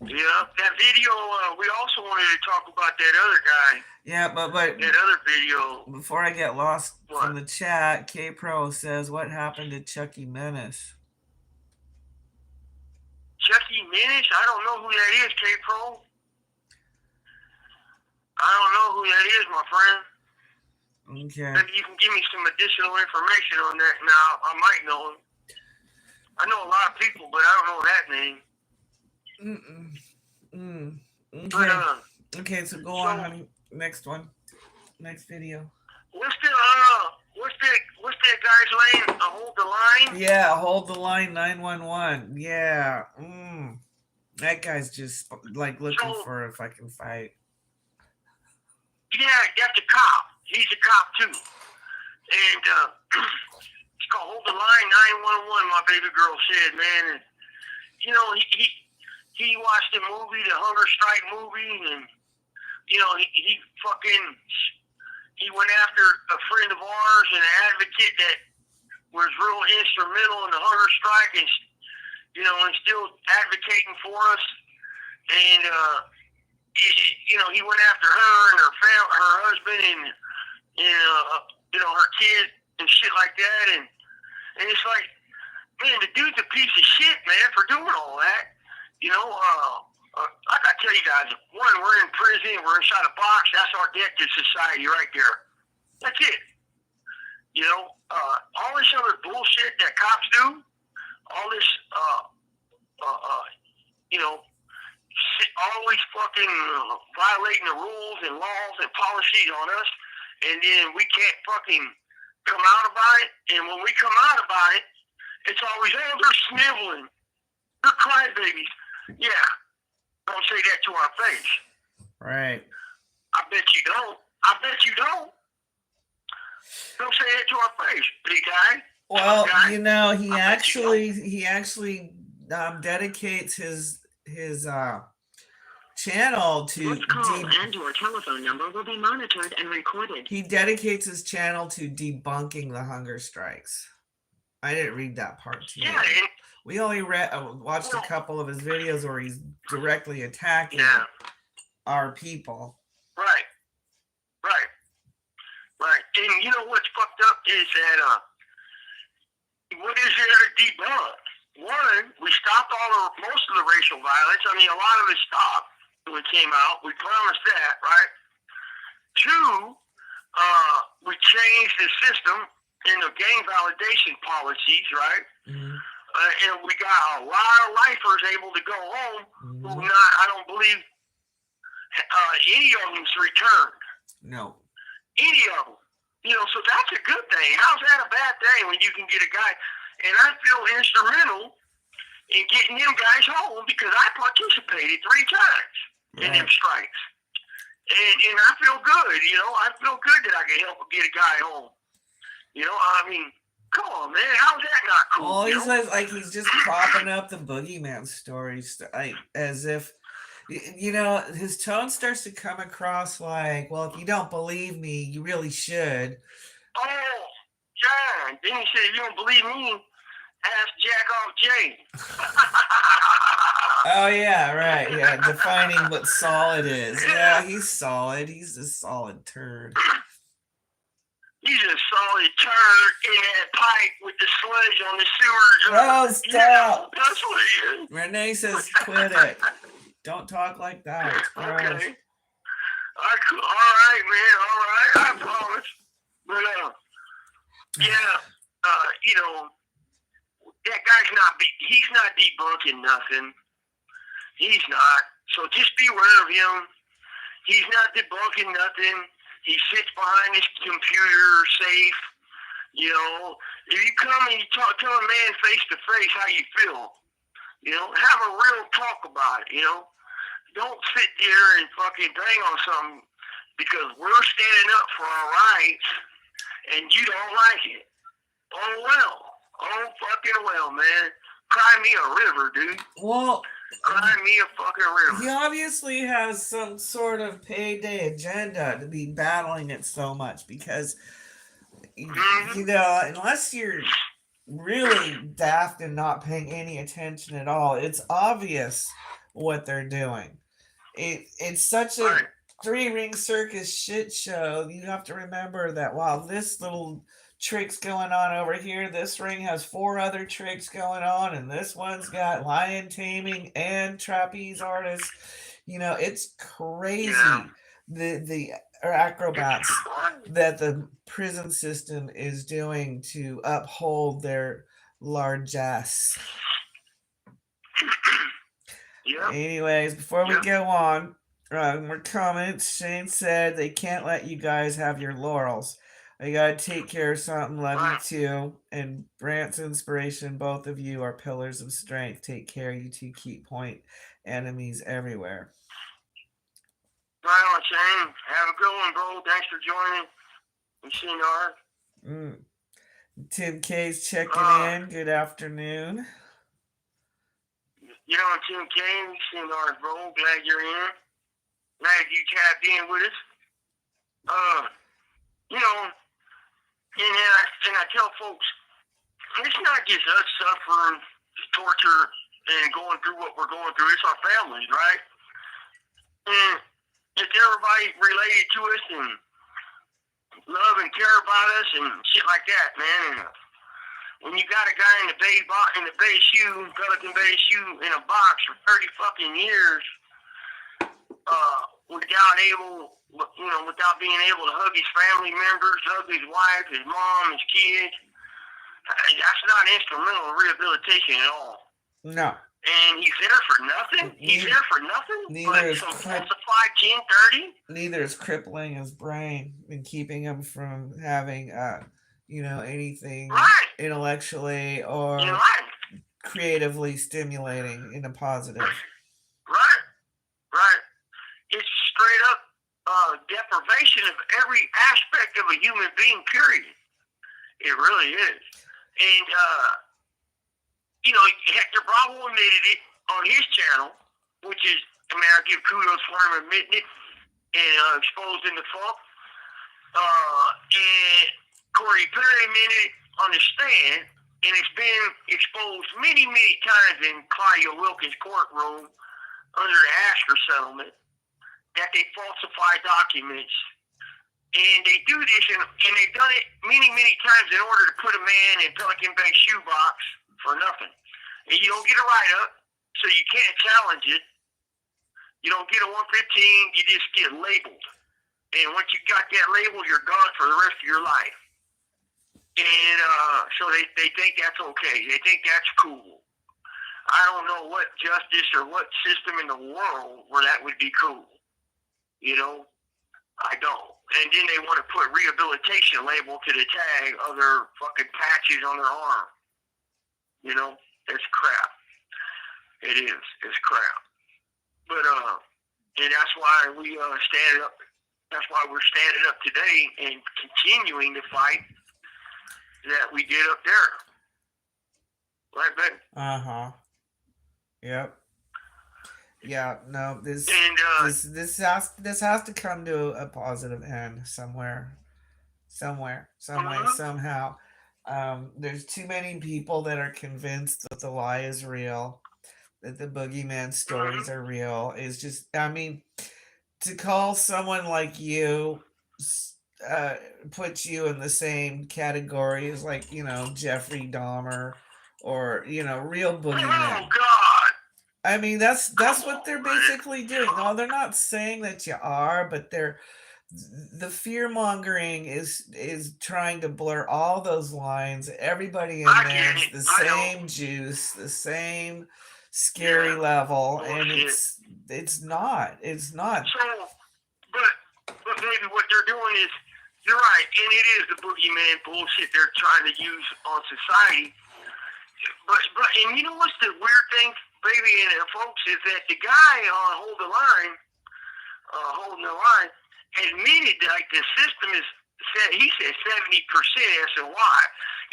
Yeah, that video, we also wanted to talk about that other guy. Yeah, but That other video. before I get lost from the chat, K-Pro says, what happened to Chucky Menace? Chucky Menace? I don't know who that is, K-Pro. I don't know who that is, my friend. Okay. Maybe you can give me some additional information on that. Now, I might know him. I know a lot of people, but I don't know that name. Okay. But, okay, so go on, honey. Next one. Next video. What's that guy's name? Hold the line? Yeah, hold the line 911. Yeah. That guy's just like looking for a fucking fight. Yeah, that's a cop. He's a cop too. And it's called Hold the Line 911, my baby girl said, man. And he watched the movie, the Hunger Strike movie, and he went after a friend of ours, an advocate that was real instrumental in the Hunger Strike, and and still advocating for us. And he went after her and her husband, and her kid and shit like that. And it's like, man, the dude's a piece of shit, man, for doing all that. I gotta tell you guys, one, we're in prison, we're inside a box, that's our debt to society right there. That's it. All this other bullshit that cops do, all this, always fucking violating the rules and laws and policies on us, and then we can't fucking come out about it. And when we come out about it, it's always, oh, they're sniveling, they're crybabies. Yeah, don't say that to our face. Right. I bet you don't. Don't say that to our face, big guy. Well, guy. he actually dedicates his channel to This call and your telephone number will be monitored and recorded. He dedicates his channel to debunking the hunger strikes. I didn't read that part too. Yeah, we only watched a couple of his videos where he's directly attacking our people. Right. And you know what's fucked up is that what is there to debunk? One, we stopped most of the racial violence. I mean, a lot of it stopped when it came out. We promised that, right? Two, we changed the system in the gang validation policies, right? Mm-hmm. And we got a lot of lifers able to go home who I don't believe any of them's returned. No. Any of them. So that's a good thing. How's that a bad thing when you can get a guy? And I feel instrumental in getting them guys home because I participated 3 times in them strikes. And I feel good, I feel good that I can help get a guy home. I mean, come on, man. How's that not cool? Well, he's like he's just propping up the boogeyman stories, as if, his tone starts to come across like, well, if you don't believe me, you really should. Oh, John. Then he said, if you don't believe me, ask Jack off Jay. Oh, yeah, right. Yeah, defining what solid is. Yeah, he's solid. He's a solid turd. He's a solid turd in that pipe with the sludge on the sewers. Oh, stop. That's what he is. Renee says, quit it. Don't talk like that. It's gross. Okay. All right, man. All right, I promise. But you know, that guy's he's not debunking nothing. He's not. So just beware of him. He's not debunking nothing. He sits behind his computer safe. You know, if you come and you tell a man face to face how you feel, you know, have a real talk about it, you know. Don't sit there and fucking bang on something because we're standing up for our rights and you don't like it. Oh, well. Oh, fucking well, man. Cry me a river, dude. Well, cry me a fucking river. He obviously has some sort of payday agenda to be battling it so much because, you know, unless you're really daft and not paying any attention at all, it's obvious what they're doing. It's such a three-ring circus shit show. You have to remember that while this little trick's going on over here, this ring has 4 other tricks going on, and this one's got lion taming and trapeze artists. You know, it's crazy. The acrobats that the prison system is doing to uphold their largesse. Anyways, before we go on, more comments. Shane said they can't let you guys have your laurels. I gotta take care of something. Love you too. And Brant's inspiration. Both of you are pillars of strength. Take care. You two keep point enemies everywhere. Right on, Shane. Have a good one, bro. Thanks for joining. Tim K's checking in. Good afternoon. You know, Tim K, CNR, bro. Glad you're in. Glad you tapped in with us. You know, and I tell folks, it's not just us suffering torture and going through what we're going through. It's our families, right? And it's everybody related to us and love and care about us and shit like that, man. And when you got a guy in the Pelican Bay shoe in a box for 30 fucking years, without being able to hug his family members, hug his wife, his mom, his kids, that's not instrumental rehabilitation at all. No. And he's there for nothing? Neither is falsified 1030? Neither is crippling his brain and keeping him from having, anything intellectually or creatively stimulating in a positive. Right. It's straight up deprivation of every aspect of a human being, period. It really is. And, Hector Bravo admitted it on his channel, which is, I give kudos for him admitting it and exposing the funk. And Corey Perry admitted it on the stand, and it's been exposed many, many times in Claudia Wilkins' courtroom under the Asher settlement that they falsify documents. And they do this, and they've done it many, many times in order to put a man in Pelican Bay shoebox for nothing. And you don't get a write-up, so you can't challenge it. You don't get a 115, you just get labeled. And once you got that label, you're gone for the rest of your life. And so they think that's okay. They think that's cool. I don't know what justice or what system in the world where that would be cool. You know? I don't. And then they want to put rehabilitation label to the tag of their fucking patches on their arm. You know? It's crap. It is. It's crap. But, and that's why we stand up. That's why we're standing up today and continuing to fight that we did up there. Right, Ben? Uh-huh. Yep. Yeah, no, this has to come to a positive end somewhere, some way, somehow. There's too many people that are convinced that the lie is real, that the boogeyman stories are real. It's just, to call someone like you, put you in the same category as Jeffrey Dahmer or, real boogeyman. Oh, God! I mean, that's what they're basically doing. No, they're not saying that you are, but the fear mongering is trying to blur all those lines. Everybody in I there get is it. the I know. same juice, the same scary level, and Bullshit. it's not. It's not. So, but maybe what they're doing is, you're right, and it is the boogeyman bullshit they're trying to use on society. But and you know what's the weird thing, baby and folks, is that the guy on holding the line, admitted like the system is said. He said 70% SOY.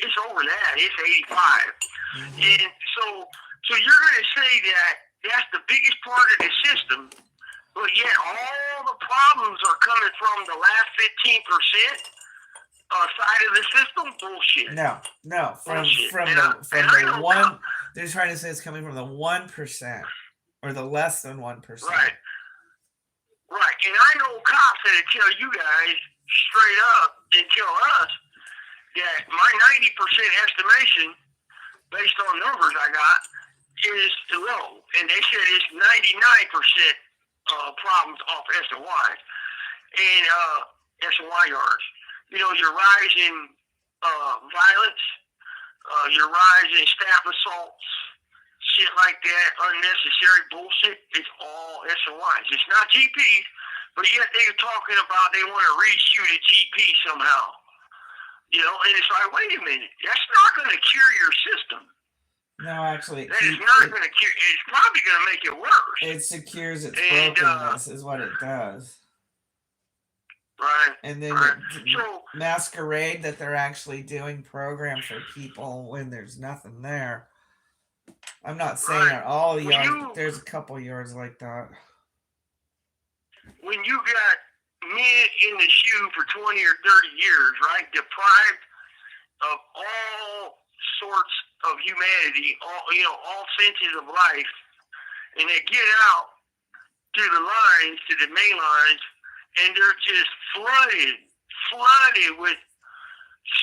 It's over that. It's 85. And so you're going to say that that's the biggest part of the system, but yet all the problems are coming from the last 15% side of the system? Bullshit. No. From the one. They're trying to say it's coming from the 1% or the less than 1%. Right. And I know cops that tell you guys straight up and tell us that my 90% estimation, based on numbers I got, is low. And they said it's 99% problems off SOYs and SOY yards. You know, your rise in violence, your rise in staff assaults, shit like that, unnecessary bullshit, it's all SOYs. It's not GPs, but yet they're talking about they want to reshoot a GP somehow. You know, and it's like, wait a minute, that's not going to cure your system. No, actually, that is not going to cure. It's probably going to make it worse. It secures its brokenness, is what it does. Right. And then masquerade that they're actually doing programs for people when there's nothing there. I'm not saying that all the yards. There's a couple yards like that. When you got men in the shoe for 20 or 30 years, right, deprived of all sorts of humanity, all senses of life, and they get out to the lines, to the main lines, and they're just flooded with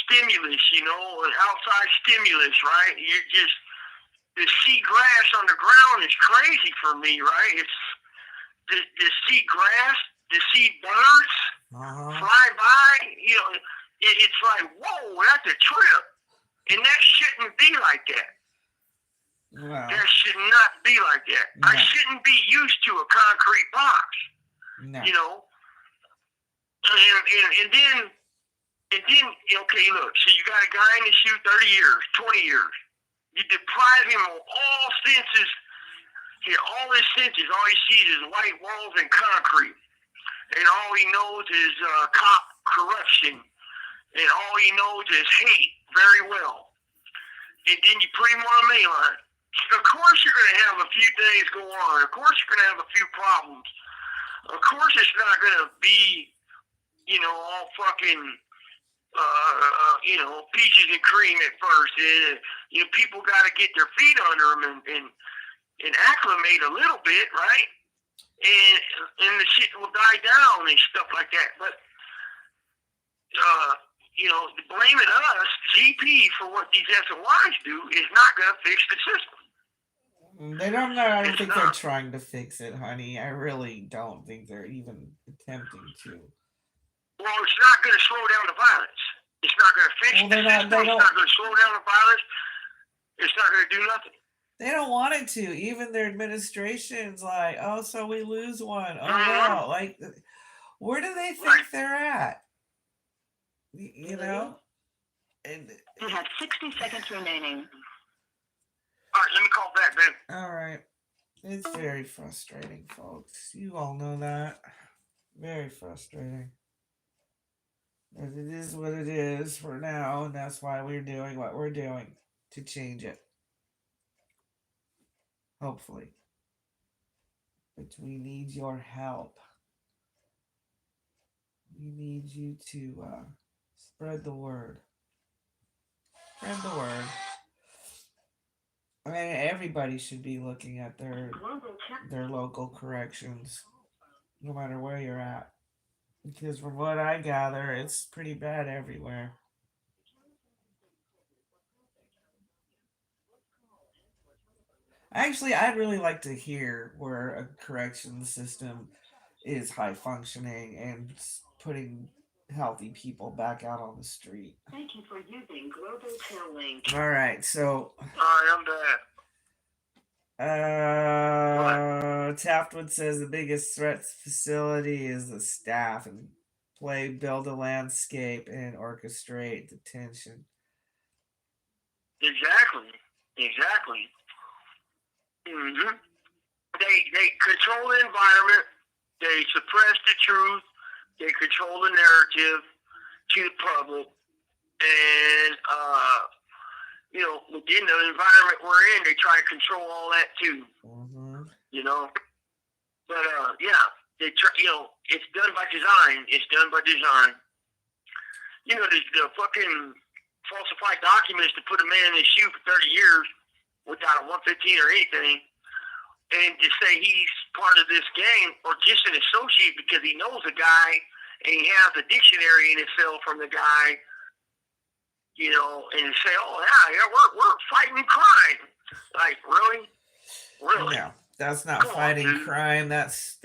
stimulus, outside stimulus, right? You're just, to see grass on the ground is crazy for me, right? It's to see grass, to see birds fly by, it's like, whoa, that's a trip. And that shouldn't be like that. Wow. That should not be like that. No. I shouldn't be used to a concrete box. No. And then, okay, look, so you got a guy in the shoe 30 years, 20 years. You deprive him of all senses. All his senses, all he sees is white walls and concrete. And all he knows is cop corruption. And all he knows is hate very well. And then you put him on a main line. Of course you're going to have a few things go on. Of course you're going to have a few problems. Of course it's not going to be, all fucking, peaches and cream at first. And, people got to get their feet under them and acclimate a little bit, right? And the shit will die down and stuff like that. But, blaming us, GP, for what these SOYs do is not going to fix the system. I don't think they're trying to fix it, honey. I really don't think they're even attempting to. Well, it's not going to slow down the violence. It's not going to fix the system. It's not going to slow down the violence. It's not going to do nothing. They don't want it to. Even their administration's like, oh, so we lose one. Oh, well. Like, where do they think they're at? You know? And you have 60 seconds remaining. All right, let me call back, babe. All right. It's very frustrating, folks. You all know that. Very frustrating. But it is what it is for now, and that's why we're doing what we're doing to change it. Hopefully. But we need your help. We need you to spread the word. Spread the word. I mean, everybody should be looking at their local corrections, no matter where you're at. Because from what I gather, it's pretty bad everywhere. Actually, I'd really like to hear where a correction system is high functioning and putting healthy people back out on the street. Thank you for using Global Tail Link. All right, so I'm bad. What? Taftwood says the biggest threat to the facility is the staff and build a landscape and orchestrate detention. Exactly. Mm-hmm. They control the environment. They suppress the truth. They control the narrative to the public. And, within the environment we're in, they try to control all that too. Mm-hmm. But, they try, it's done by design. The fucking falsified documents to put a man in his shoe for 30 years without a 115 or anything, and to say he's part of this gang or just an associate because he knows a guy and he has a dictionary in his cell from the guy, and say, oh yeah, we're fighting crime. Like, really? Yeah, that's not fighting crime. That's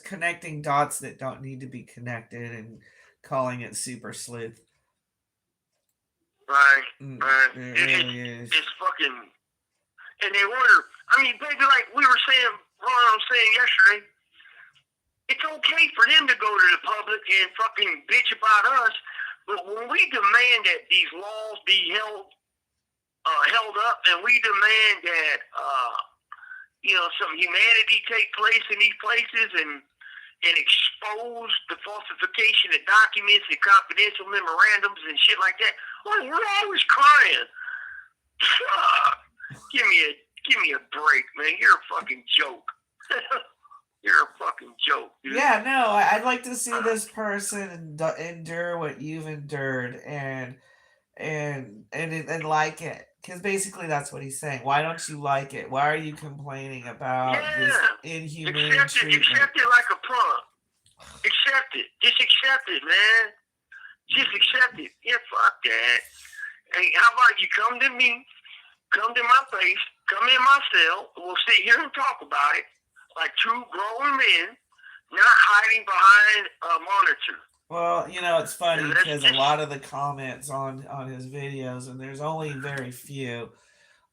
connecting dots that don't need to be connected and calling it super sleuth. Right. It really is. It's fucking, and they wonder. I mean, baby, like we were saying, Ron was saying yesterday, it's okay for them to go to the public and fucking bitch about us, but when we demand that these laws be held up, and we demand that some humanity take place in these places and expose the falsification of documents and confidential memorandums and shit like that. Well, we're always crying. Give me a break, man. You're a fucking joke. You're a fucking joke, dude. Yeah, no, I'd like to see this person endure what you've endured and like it. Because basically that's what he's saying. Why don't you like it? Why are you complaining about this inhumane treatment? Accept it like a punk. Accept it. Just accept it, man. Just accept it. Yeah, fuck that. Hey, how about you come to me, come to my place, come in my cell, and we'll sit here and talk about it like two grown men, not hiding behind a monitor. Well, it's funny because a lot of the comments on his videos, and there's only very few,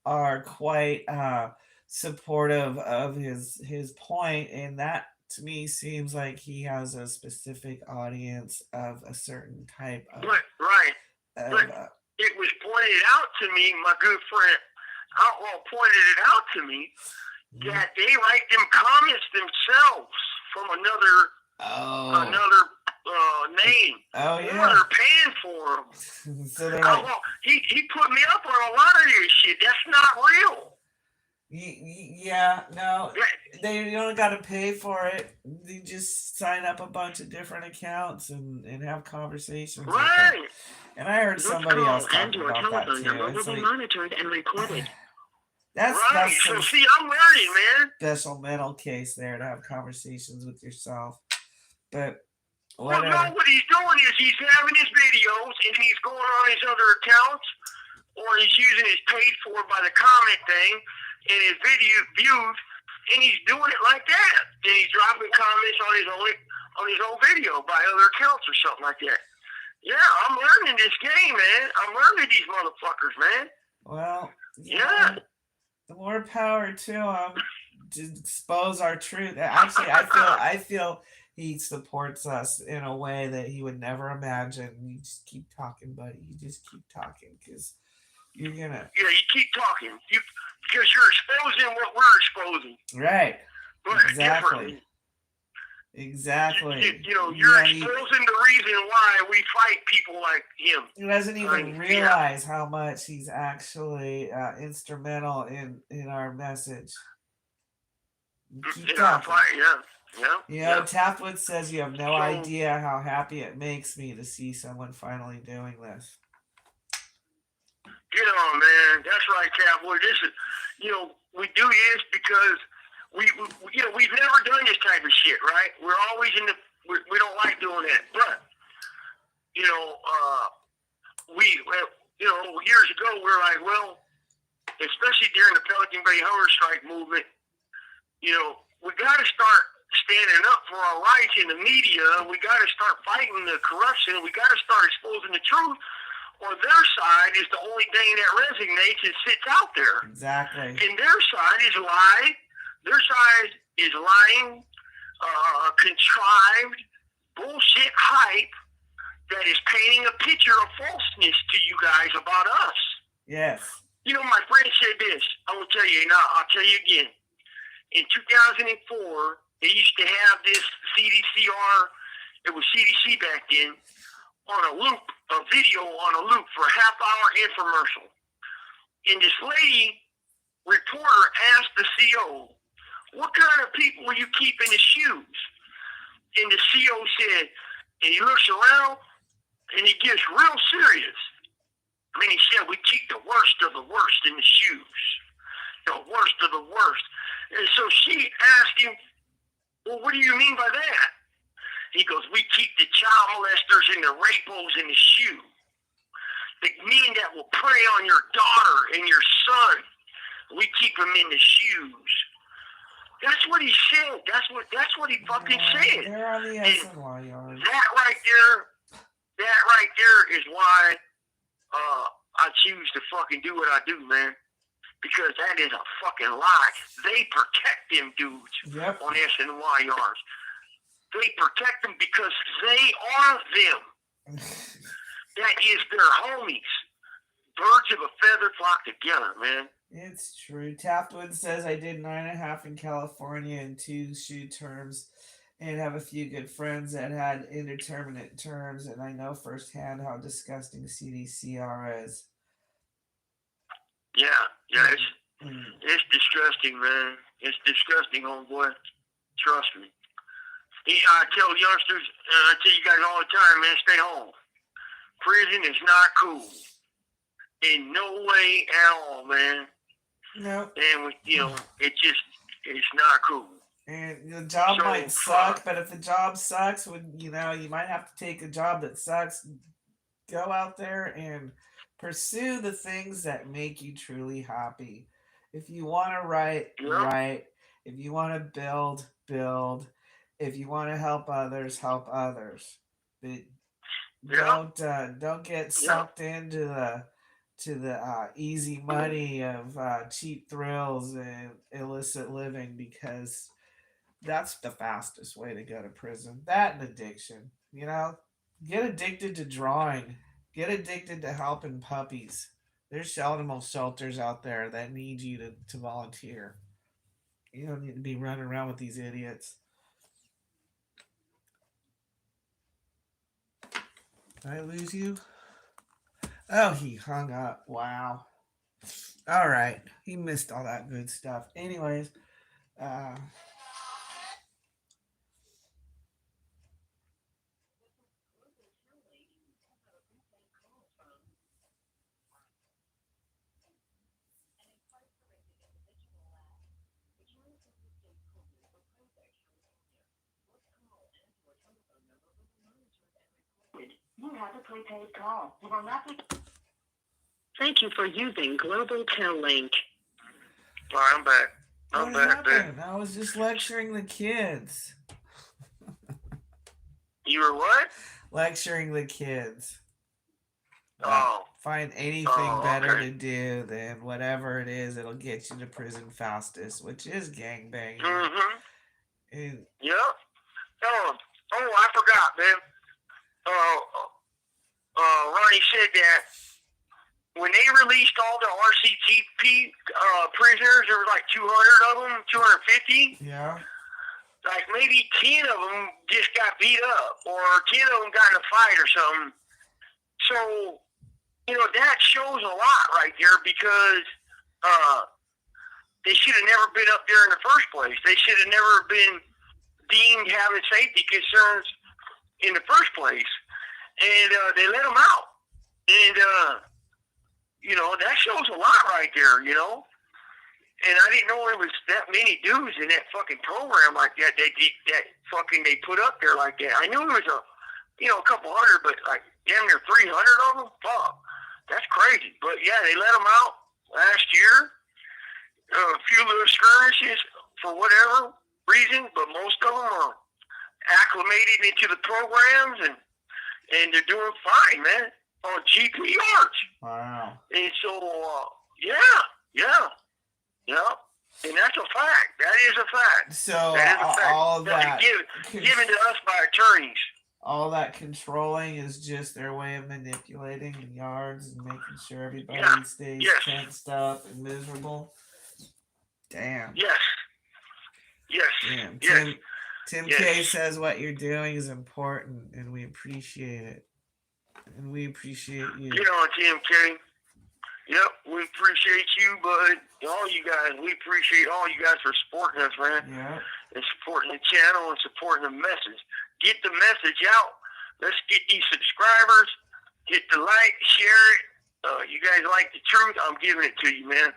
are quite supportive of his point, and that to me seems like he has a specific audience of a certain type of. Right. But it was pointed out to me, my good friend Outlaw pointed it out to me, that they write them comments themselves from another name. Oh, yeah. They're paying for them. So they're like, he put me up on a lot of this shit. That's not real. Yeah, no, you don't got to pay for it. You just sign up a bunch of different accounts and have conversations. Right. And I heard somebody else talking about that too. It's like, monitored and recorded. That's so see, I'm learning, man. Special mental case there to have conversations with yourself. But well, no, what he's doing is he's having his videos and he's going on his other accounts, or he's using his paid for by the comment thing and his video views, and he's doing it like that. And he's dropping comments on his own video by other accounts or something like that. Yeah, I'm learning this game, man. I'm learning these motherfuckers, man. Well, yeah. The more power to him to expose our truth. Actually, I feel he supports us in a way that he would never imagine. You just keep talking, buddy. You just keep talking because you're gonna. Yeah, you keep talking. Because you're exposing what we're exposing. Right. But exactly. Exactly. You're exposing the reason why we fight people like him. He doesn't even realize how much he's actually instrumental in our message. Keep talking. Yeah. Taftwood says you have no idea how happy it makes me to see someone finally doing this. Get on, man. That's right, Taftwood. This is, we do this because we've never done this type of shit, right? We're always we don't like doing that. But, years ago, we were like, well, especially during the Pelican Bay hunger strike movement, you know, we got to start standing up for our rights in the media. We got to start fighting the corruption. We got to start exposing the truth, or their side is the only thing that resonates and sits out there. Exactly. And their side is lie. Their side is lying, contrived, bullshit hype that is painting a picture of falseness to you guys about us. Yes. You know, my friend said this. I will tell you, and I'll tell you again. In 2004, they used to have this CDCR, it was CDC back then, on a loop, a video on a loop for a half-hour infomercial. And this lady, reporter, asked the CO, what kind of people will you keep in the shoes? And the CO said, and he looks around, and he gets real serious. I mean, he said, we keep the worst of the worst in the shoes. The worst of the worst. And so she asked him, well, what do you mean by that? He goes, we keep the child molesters and the rapos in the shoe. The men that will prey on your daughter and your son, we keep them in the shoes. That's what he said. That's what he fucking said. They're on the SNY yard. That right there is why I choose to fucking do what I do, man. Because that is a fucking lie. They protect them dudes on SNY yards. They protect them because they are them. That is their homies. Birds of a feather flock together, man. It's true. Tapwood says I did 9.5 in California in 2 shoe terms and have a few good friends that had indeterminate terms, and I know firsthand how disgusting CDCR is. Yeah, it's disgusting, man. It's disgusting, homeboy. Trust me. I tell youngsters, I tell you guys all the time, man, stay home. Prison is not cool. In no way at all, man. No. And, it's not cool. And the job might suck, but if the job sucks, you might have to take a job that sucks. Go out there and pursue the things that make you truly happy. If you want to write, write. If you want to build, build. If you want to help others, help others. But don't get sucked into the easy money of cheap thrills and illicit living, because that's the fastest way to go to prison. That and addiction. Get addicted to drawing. Get addicted to helping puppies. There's animal shelters out there that need you to volunteer. You don't need to be running around with these idiots. Did I lose you? Oh, he hung up. Wow. All right. He missed all that good stuff. Anyways, You have a prepaid call. You will not be... Thank you for using Global Tel Link. All right, I'm back. I'm back. I was just lecturing the kids. You were what? Lecturing the kids. Find anything better to do than whatever it is that'll get you to prison fastest, which is gangbanging. Mm-hmm. Yep. Oh, I forgot, man. Ronnie said that when they released all the RCTP prisoners, there were like 200 of them, 250. Yeah. Like maybe 10 of them just got beat up, or 10 of them got in a fight or something. So, that shows a lot right there, because they should have never been up there in the first place. They should have never been deemed having safety concerns in the first place. And they let them out. And, that shows a lot right there, And I didn't know there was that many dudes in that fucking program like that they put up there like that. I knew there was a couple hundred, but like damn near 300 of them? Fuck. That's crazy. But yeah, they let them out last year. a few little skirmishes for whatever reason, but most of them are acclimated into the programs and they're doing fine, man, on GPRs. Wow. And so, yeah. And that's a fact. That is a fact. So that is a fact. all that given to us by attorneys. All that controlling is just their way of manipulating the yards and making sure everybody stays tensed up and miserable. Damn. Yes. Damn. Yes. Tim K says what you're doing is important, and we appreciate it. And we appreciate you. Get on, Tim K. Yep, we appreciate you, bud. All you guys, we appreciate all you guys for supporting us, man. Yeah. And supporting the channel and supporting the message. Get the message out. Let's get these subscribers. Hit the like, share it. You guys like the truth, I'm giving it to you, man.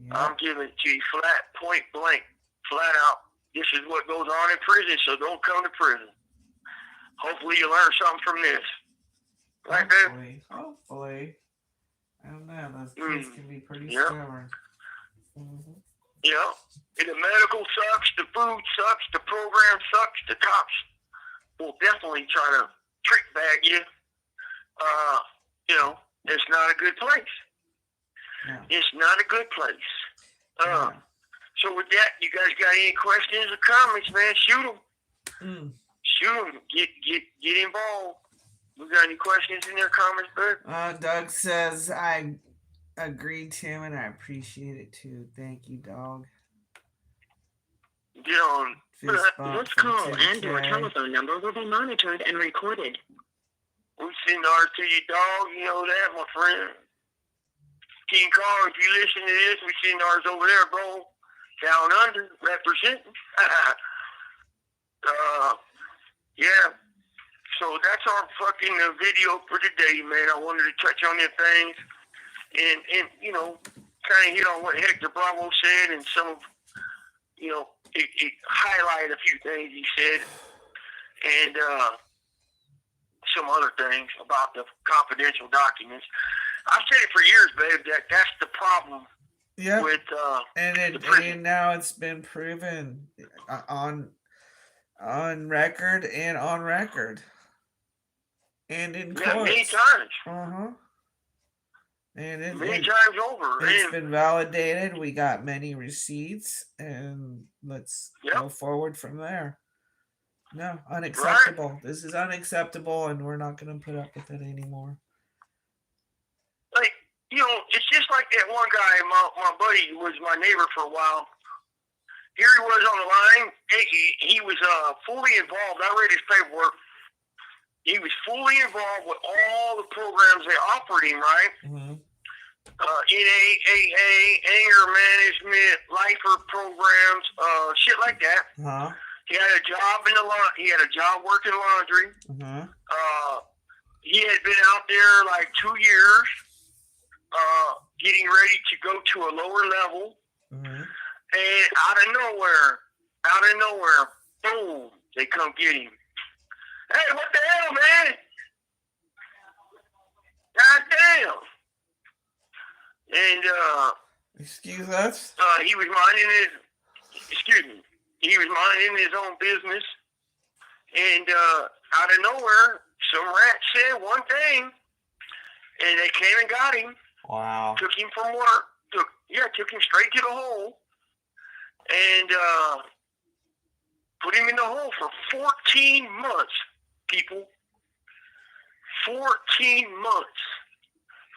Yeah. I'm giving it to you flat, point blank, flat out. This is what goes on in prison, so don't come to prison. Hopefully you learn something from this. Right, babe? Hopefully. I don't know. Those kids can be pretty yep. stubborn. Mm-hmm. Yeah. And the medical sucks, the food sucks, the program sucks, the cops will definitely try to trick bag you. It's not a good place. Yeah. It's not a good place. So with that, you guys got any questions or comments, man? Shoot them. Shoot them. Get involved. You got any questions in your comments, bud? Doug says, I agree, Tim, and I appreciate it, too. Thank you, dog. Get on. This call and your telephone number will be monitored and recorded. We send ours to you, dog. You know that, my friend. King Carl, if you listen to this, we send ours over there, bro. Down under, representing. Yeah. So that's our fucking video for today, man. I wanted to touch on them things and kind of hit on what Hector Bravo said and some of, it highlighted a few things he said and some other things about the confidential documents. I've said it for years, babe, that's the problem. Yeah. With and now it's been proven on record and on record. And in court. Many times. And many times over. It's been validated. We got many receipts, and let's go forward from there. No, unacceptable. Right. This is unacceptable, and we're not going to put up with it anymore. Like, it's just like that one guy, my buddy, was my neighbor for a while. Here he was on the line. He was fully involved. I read his paperwork. He was fully involved with all the programs they offered him, right? Mm-hmm. NAAA, anger management, lifer programs, shit like that. Uh-huh. He had a job he had a job working laundry. Mm-hmm. He had been out there like 2 years, getting ready to go to a lower level. Mm-hmm. And out of nowhere, boom, they come get him. Hey, what the hell, man? God damn. And, excuse us? he was minding his own business. And, out of nowhere, some rat said one thing, and they came and got him. Wow. Took him from work. Took him straight to the hole. And, put him in the hole for 14 months, people. 14 months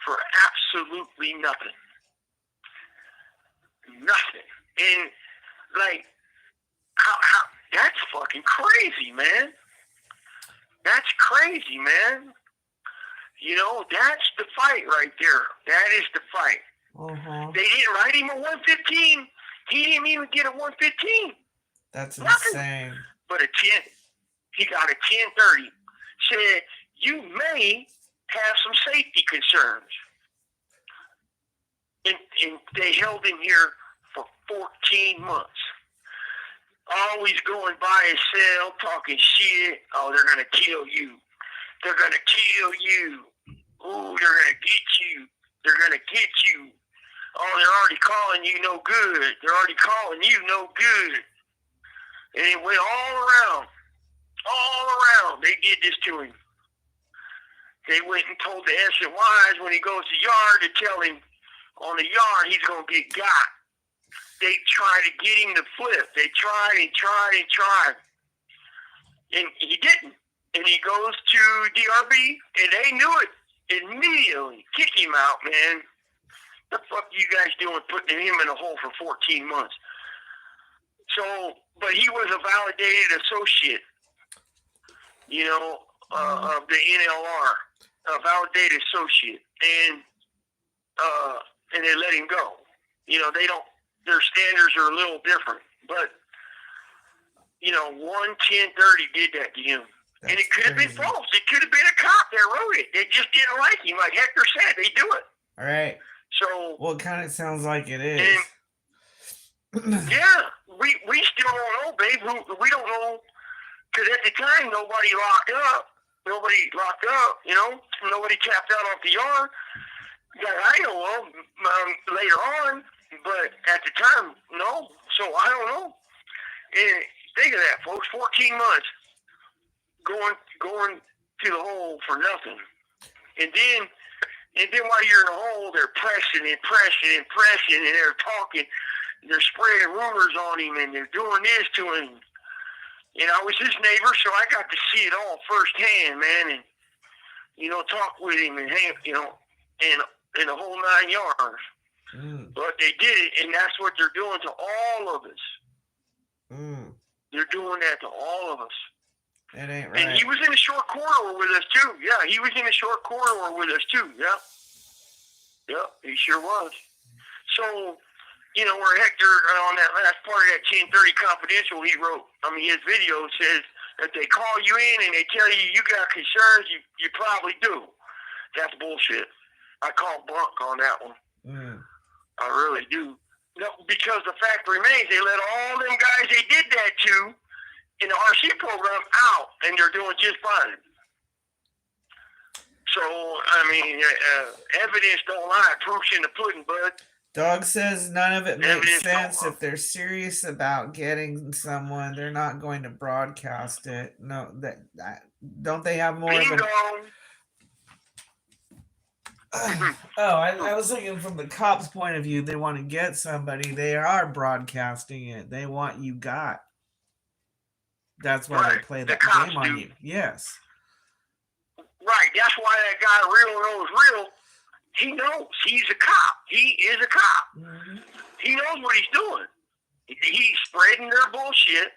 for absolutely nothing. Nothing. And, like, how that's fucking crazy, man. That's crazy, man. That's the fight right there. That is the fight. Uh-huh. They didn't write him a 115. He didn't even get a 115. That's nothing. Insane. But he got a 1030. Said, you may have some safety concerns. And they held him here for 14 months. Always going by his cell, talking shit. Oh, they're going to kill you. They're going to kill you. Oh, they're going to get you. They're going to get you. Oh, they're already calling you no good. They're already calling you no good. And it went all around. All around. They did this to him. They went and told the S and Ys when he goes to yard to tell him on the yard he's going to get got. They tried to get him to flip. They tried and tried and tried. And he didn't. And he goes to DRB, and they knew it immediately. Kick him out, man. The fuck you guys doing putting him in a hole for 14 months? So, but he was a validated associate, you know, of the NLR, a validated associate. And they let him go. You know, their standards are a little different. But, you know, 11030 did that to him. That's and it could have been crazy. false. It could have been a cop that wrote it. They just didn't like him. Like Hector said, they do it. All right. So, well, it kind of sounds like it is. Yeah, we still don't know, babe. We don't know, because at the time, nobody locked up. You know. Nobody tapped out off the yard that I know of later on. But at the time, no. So I don't know. And think of that, folks. 14 months going to the hole for nothing. And then while you're in the hole, they're pressing, and they're talking. They're spreading rumors on him, and they're doing this to him. And I was his neighbor, so I got to see it all firsthand, man. And, you know, talk with him and hang, you know, in the whole 9 yards. But they did it, and that's what they're doing to all of us. They're doing that to all of us. It ain't right. And he was in a short corridor with us, too. Yeah, he was in a short corridor with us, too. Yeah, he sure was. So, you know, where Hector, on that last part of that 1030 Confidential he wrote, his video says that they call you in and they tell you you got concerns, you probably do. That's bullshit. I call bunk on that one. I really do. No, because the fact remains, they let all them guys they did that to in the RC program out, and they're doing just fine. So, evidence don't lie. Proof's in the pudding, bud. Dog says none of it makes sense. If they're serious about getting someone, they're not going to broadcast it. No, that don't they have more Bingo. of a... I was thinking from the cops' point of view, they want to get somebody. They are broadcasting it. They want you got. That's why they play that game on you. Yes. Right. That's why that guy real knows real. He knows. He's a cop. He is a cop. He knows what he's doing. He's spreading their bullshit.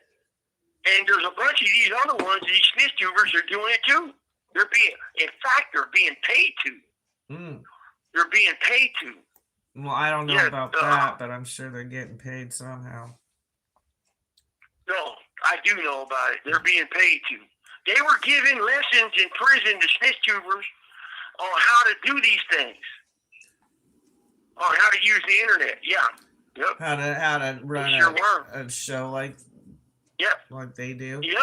And there's a bunch of these other ones, these snitch tubers are doing it too. They're being paid to. They're being paid to. Well, I don't know about that, but I'm sure they're getting paid somehow. No, I do know about it. They're being paid to. They were giving lessons in prison to snitch tubers on how to do these things. On how to use the internet. Yeah. Yep. How to run a show like they do. Yep.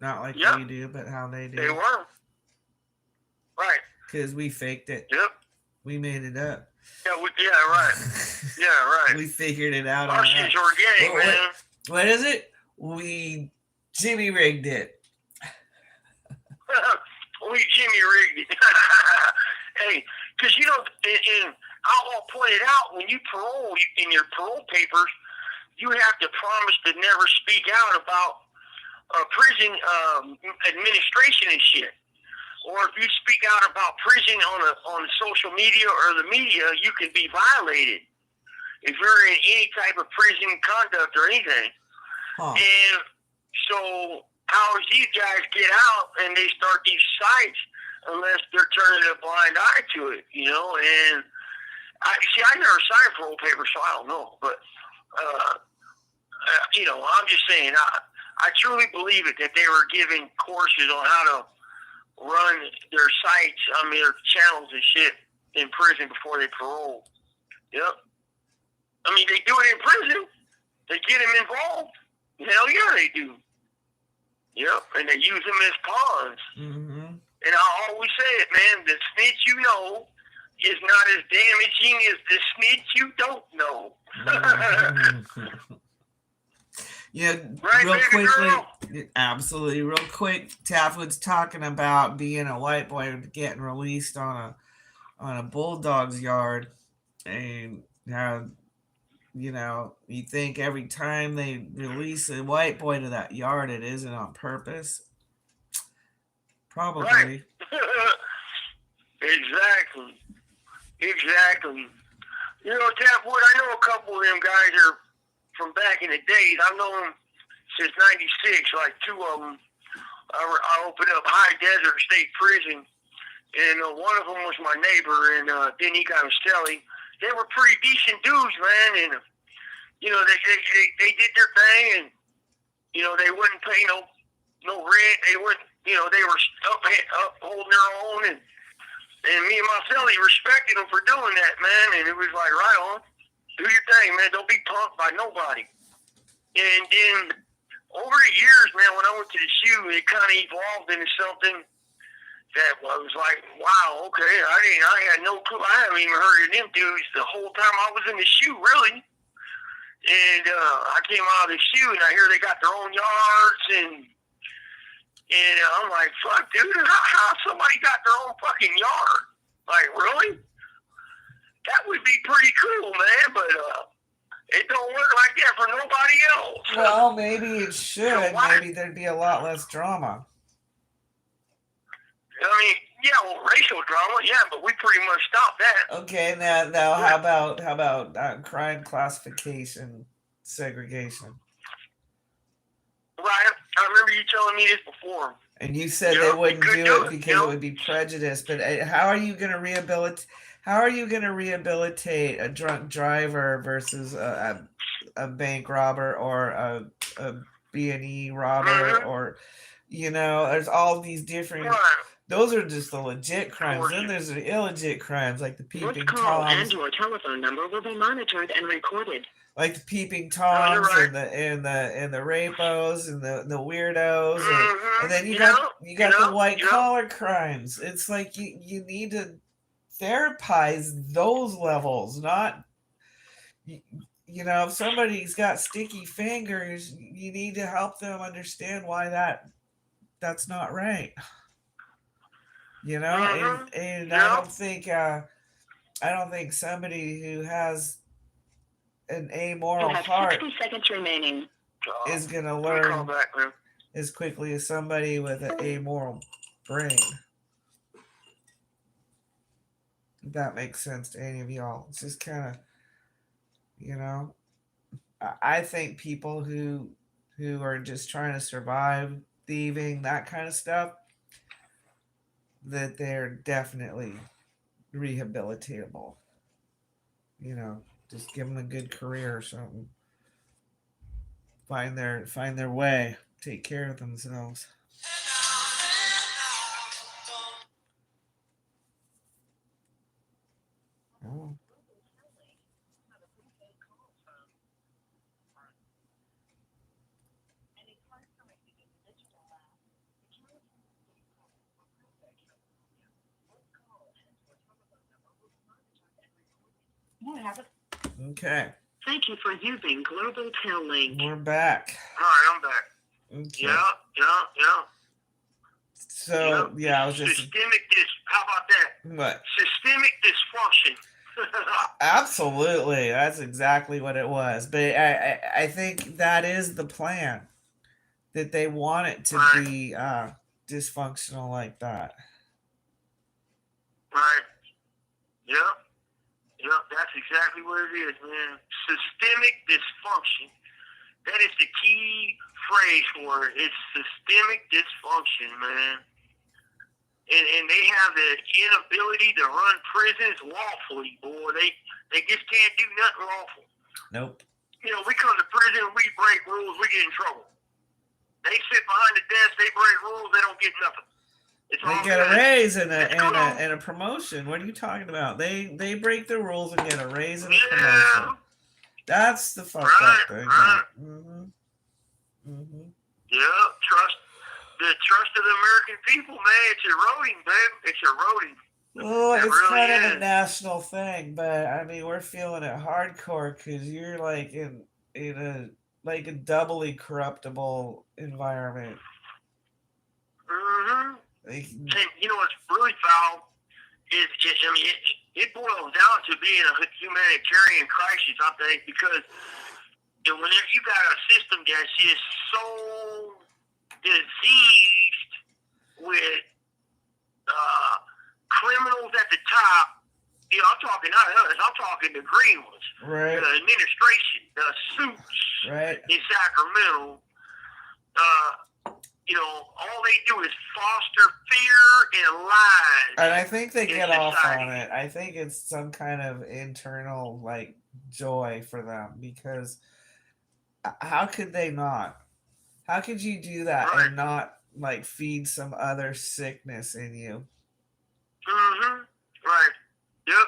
Not like we do, but how they do. They were. Right. Because we faked it. Yep. We made it up. Yeah, right. Yeah, right. We figured it out. Our shit's organic, man. What is it? We Jimmy rigged it. We Jimmy rigged it. Hey, because you know, and I'll point it out, when you parole, in your parole papers, you have to promise to never speak out about prison administration and shit. Or if you speak out about prison on social media or the media, you can be violated if you're in any type of prison conduct or anything. And so how does these guys get out and they start these sites unless they're turning a blind eye to it, you know? And I never signed parole papers, so I don't know. But, you know, I'm just saying, I truly believe it, that they were giving courses on how to run their sites, their channels and shit in prison before they parole. Yep. They do it in prison. They get them involved. Hell yeah, they do. Yep. And they use them as pawns. And I always say it, man, the snitch you know is not as damaging as the snitch you don't know. Yeah, right, real baby quickly, girl? absolutely, real quick. Taffwood's talking about being a white boy getting released on a bulldog's yard, and how you think every time they release a white boy to that yard, it isn't on purpose. Probably. Right. Exactly. You know, Taffwood, I know a couple of them guys are from back in the days. I've known them since '96. Like 2 of them, I opened up High Desert State Prison, and one of them was my neighbor, and Denny Costelli. They were pretty decent dudes, man, and you know they did their thing, and you know they wouldn't pay no rent. They wouldn't, you know, they were up holding their own, and me and my cellie respected them for doing that, man. And it was like, right on, do your thing, man. Don't be punked by nobody. And then over the years, man, when I went to the shoe, it kind of evolved into something that was like, wow, okay, I had no clue. I haven't even heard of them dudes the whole time I was in the shoe, really. And I came out of the shoe, and I hear they got their own yards, and I'm like, fuck, dude, how somebody got their own fucking yard? Like, really? That would be pretty cool, man, but it don't work like that for nobody else. Well, maybe it should. Maybe there'd be a lot less drama. I mean, yeah, well, racial drama, yeah, but we pretty much stopped that. Okay, now how about crime classification segregation? Right, I remember you telling me this before. And you said they wouldn't do it because it would be prejudice. But how are you going to rehabilitate? How are you going to rehabilitate a drunk driver versus a bank robber or a B&E robber, or there's all these different. Right. Those are just the legit crimes. Then there's the illegit crimes, like the peeping This call toms. And your telephone number will be monitored and recorded. Like the peeping toms, right. and the rapos and the weirdos, and then you got the white collar crimes. It's like you need to therapize those levels, not if somebody's got sticky fingers, you need to help them understand why that's not right. And I don't think somebody who has an amoral heart 60 seconds remaining is going to learn as quickly as somebody with an amoral brain. If that makes sense to any of y'all. It's just kind of, I think people who are just trying to survive, thieving, that kind of stuff, that they're definitely rehabilitatable. Just give them a good career or something. Find their way. Take care of themselves. Oh. Okay. Thank you for using Global Tel Link. We're back. All right, I'm back. Okay. Yeah. So, I was just... How about that? What? Systemic dysfunction. Absolutely. That's exactly what it was. But I think that is the plan. That they want it to be dysfunctional like that. Right. Yep, that's exactly what it is, man. Systemic dysfunction. That is the key phrase for it. It's systemic dysfunction, man. And they have the inability to run prisons lawfully, boy. They just can't do nothing lawful. Nope. We come to prison, we break rules, we get in trouble. They sit behind the desk, they break rules, they don't get nothing. They get a raise and a promotion. What are you talking about? They break the rules and get a raise and a promotion. That's the fucked up thing. Right. Mm-hmm. Yeah, the trust of the American people, man, it's eroding, babe. It's eroding. Well, It it's really kind of a is. national thing, but I mean, we're feeling it hardcore because you're like in a like a doubly corruptible environment. Mm-hmm. Like, And you know what's really foul is, it boils down to being a humanitarian crisis, I think, because whenever you got a system that's just so diseased with criminals at the top, I'm talking not us, I'm talking the green ones, right, the administration, the suits right. in Sacramento. All they do is foster fear and lies. And I think they in get off on society. it. I think it's some kind of internal like joy for them because how could they not? How could you do that Right. and not like feed some other sickness in you? Mm-hmm. Right. Yep.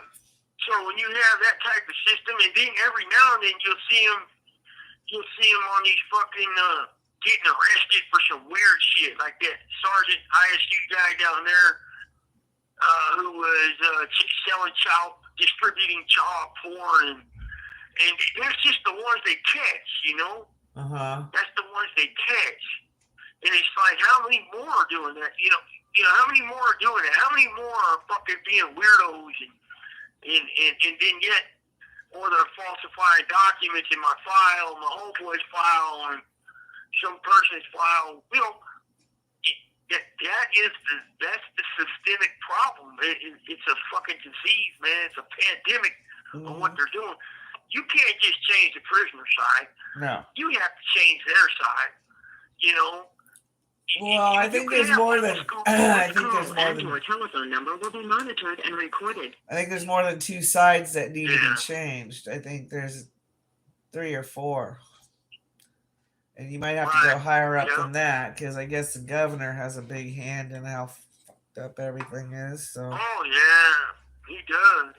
So when you have that type of system, and then every now and then you'll see them on these fucking getting arrested for some weird shit, like that Sergeant ISU guy down there who was distributing child porn, and that's just the ones they catch, That's the ones they catch, and it's like, how many more are doing that? How many more are doing that? How many more are fucking being weirdos and then yet, or they're falsifying documents in my file, my homeboy's file, and some person's file. That's the systemic problem. It's a fucking disease, man. It's a pandemic on what they're doing. You can't just change the prisoner side. No. You have to change their side. Well, I think there's more than Your telephone number will be monitored and recorded. I think there's more than two sides that need to be changed. I think there's 3 or 4. And you might have to go higher up than that because I guess the governor has a big hand in how fucked up everything is. So. Oh yeah, he does.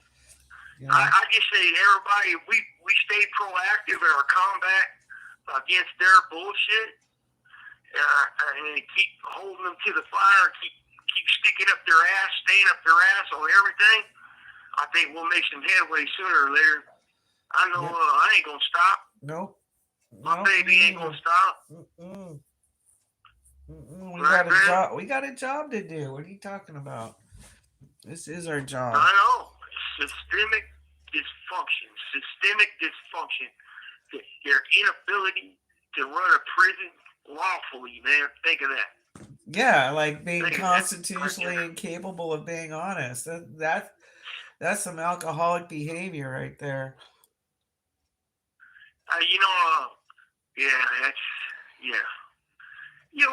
I just say everybody, we stay proactive in our combat against their bullshit, and keep holding them to the fire, keep sticking up their ass, staying up their ass on everything. I think we'll make some headway sooner or later. I know I ain't gonna stop. Nope. My baby ain't gonna stop. We got a job to do. What are you talking about? This is our job. I know. Systemic dysfunction. Their inability to run a prison lawfully, man. Think of that. Yeah, like being constitutionally incapable of being honest. That's some alcoholic behavior right there.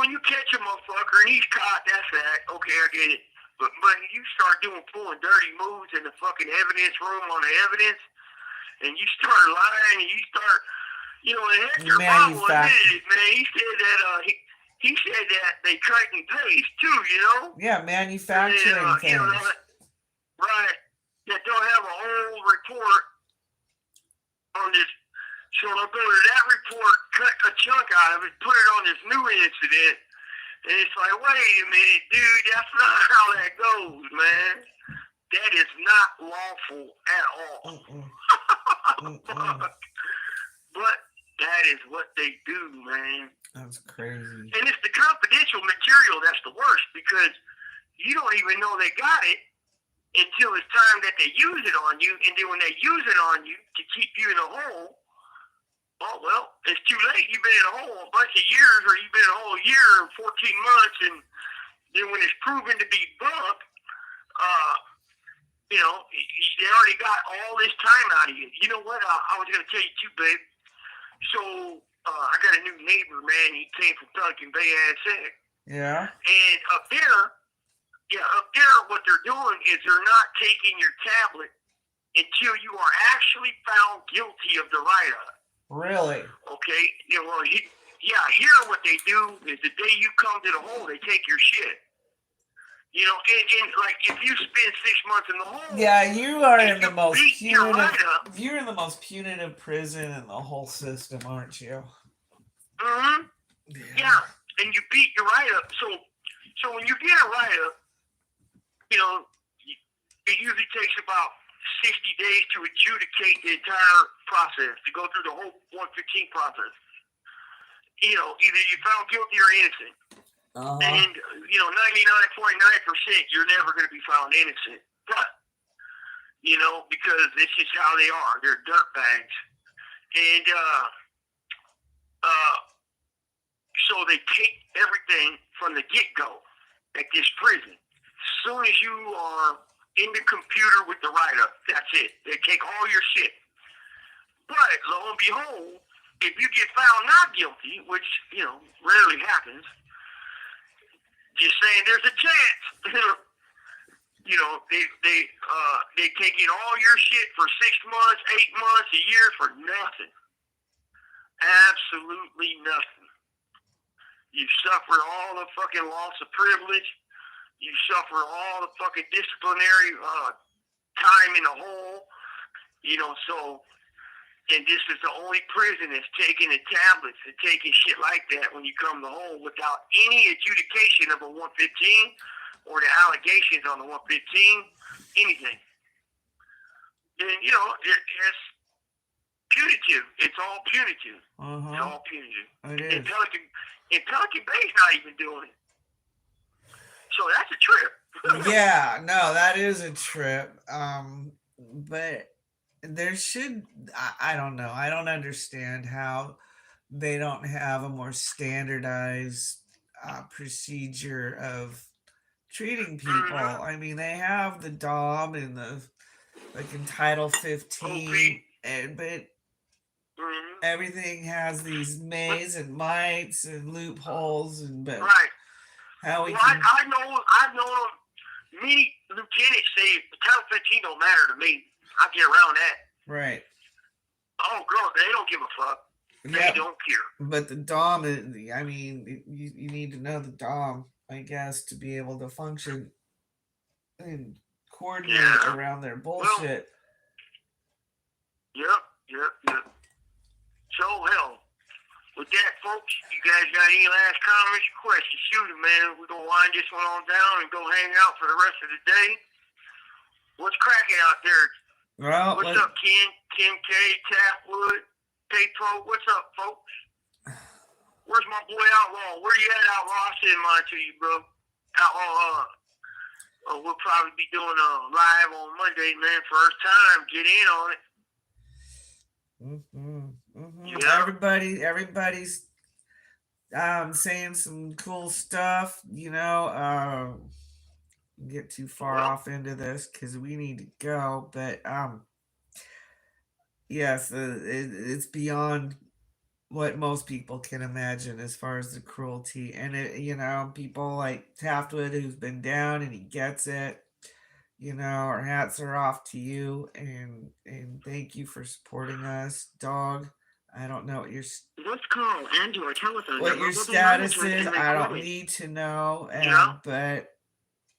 When you catch a motherfucker and he's caught, that's that. Okay, I get it. But when you start pulling dirty moves in the fucking evidence room on the evidence, and you start lying, and you start, and Hector Bible admitted it, man. He said that they cut and paste too, Yeah, manufacturing things. Right. That don't have a whole report on this. So they'll go to that report, cut a chunk out of it, put it on this new incident, and it's like, wait a minute, dude, that's not how that goes, man. That is not lawful at all. But that is what they do, man. That's crazy. And it's the confidential material that's the worst, because you don't even know they got it until it's time that they use it on you, and then when they use it on you to keep you in a hole, oh, well, it's too late. You've been in a hole a bunch of years, or you've been in a whole year or 14 months, and then when it's proven to be bunk, they already got all this time out of you. You know what? I was going to tell you too, babe. So, I got a new neighbor, man. He came from Pelican Bay, ASAC. Yeah. And up there, what they're doing is they're not taking your tablet until you are actually found guilty of the write-up. Really? Okay. Here what they do is the day you come to the hole, they take your shit. And like if you spend 6 months in the hole. Yeah, you are in the most punitive. You're in the most punitive prison in the whole system, aren't you? Mm-hmm. Yeah, and you beat your write-up. So when you get a write-up, takes about 60 days to adjudicate the entire process, to go through the whole 115 process. You know, either you're found guilty or innocent. And, you know, 99.9% you're never going to be found innocent. But, you know, because this is how they are. They're dirtbags. And so they take everything from the get-go at this prison. As soon as you are in the computer with the write-up, that's it. They take all your shit. But, lo and behold, if you get found not guilty, which, you know, rarely happens, just saying there's a chance. You know, they taking all your shit for 6 months, 8 months, a year for nothing. Absolutely nothing. You suffered all the fucking loss of privilege. You suffer all the fucking disciplinary time in the hole. You know, so, and this is the only prison that's taking the tablets and taking shit like that when you come to home without any adjudication of a 115 or the allegations on the 115, anything. And, you know, it's punitive. It's all punitive. It's all punitive. It is. And Pelican Bay's not even doing it. So that's a trip. Yeah, no, that is a trip. But there should, I don't know. I don't understand how they don't have a more standardized procedure of treating people. I mean, they have the DOM and the, like in Title 15, but everything has these mays and mites and loopholes, and but right. How we Well, can... I've known many lieutenants say Title 15 don't matter to me. I get around that. Right. Oh, girl, they don't give a fuck. They don't care. But the DOM, I mean, you need to know the DOM, I guess, to be able to function and coordinate around their bullshit. Well, yep. So, hell, with that, folks, you guys got any last comments or questions? Shoot it, man. We're going to wind this one on down and go hang out for the rest of the day. What's cracking out there? Well, what's up, Ken? Kim K, Tapwood, Paypro? What's up, folks? Where's my boy Outlaw? Where you at, Outlaw? I send mine to you, bro. Outlaw, we'll probably be doing a live on Monday, man. First time. Get in on it. Yeah. Everybody's saying some cool stuff, you know. Get too far off into this because we need to go, but yes, it's beyond what most people can imagine as far as the cruelty. And it, you know, people like Taftwood, who's been down and he gets it. You know, our hats are off to you, and thank you for supporting us, dog. I don't know what your this call and your telephone what your status is. I don't need to know, but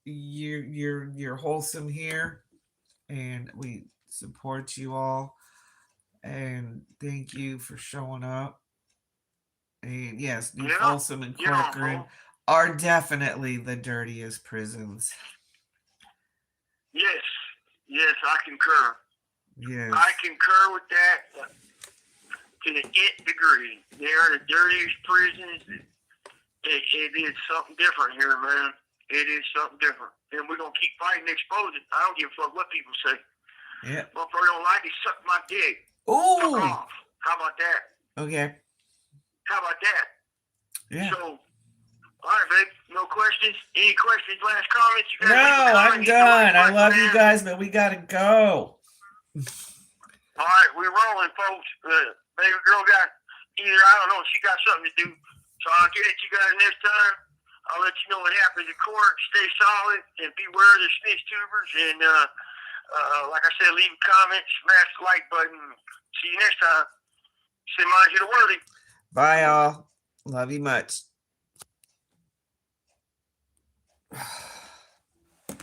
you're wholesome here, and we support you all. And thank you for showing up. And yes, New Folsom and Corcoran are definitely the dirtiest prisons. Yes, I concur. Yes. I concur with that to the nth degree. They are the dirtiest prisons. It is something different here, man. It is something different. And we're going to keep fighting and exposing. I don't give a fuck what people say. Yeah. Motherfucker don't like it, suck my dick. Ooh. Fuck off. How about that? Okay. How about that? Yeah. So, all right, babe. No questions? Any questions, last comments? You guys I'm done. I love you guys, but we got to go. All right, we're rolling, folks. Baby girl got either, I don't know, she got something to do. So I'll get at you guys next time. I'll let you know what happens in court. Stay solid and beware of the snitch tubers. And like I said, leave a comment, smash the like button. See you next time. Send mine to the worthy. Bye, y'all. Love you much.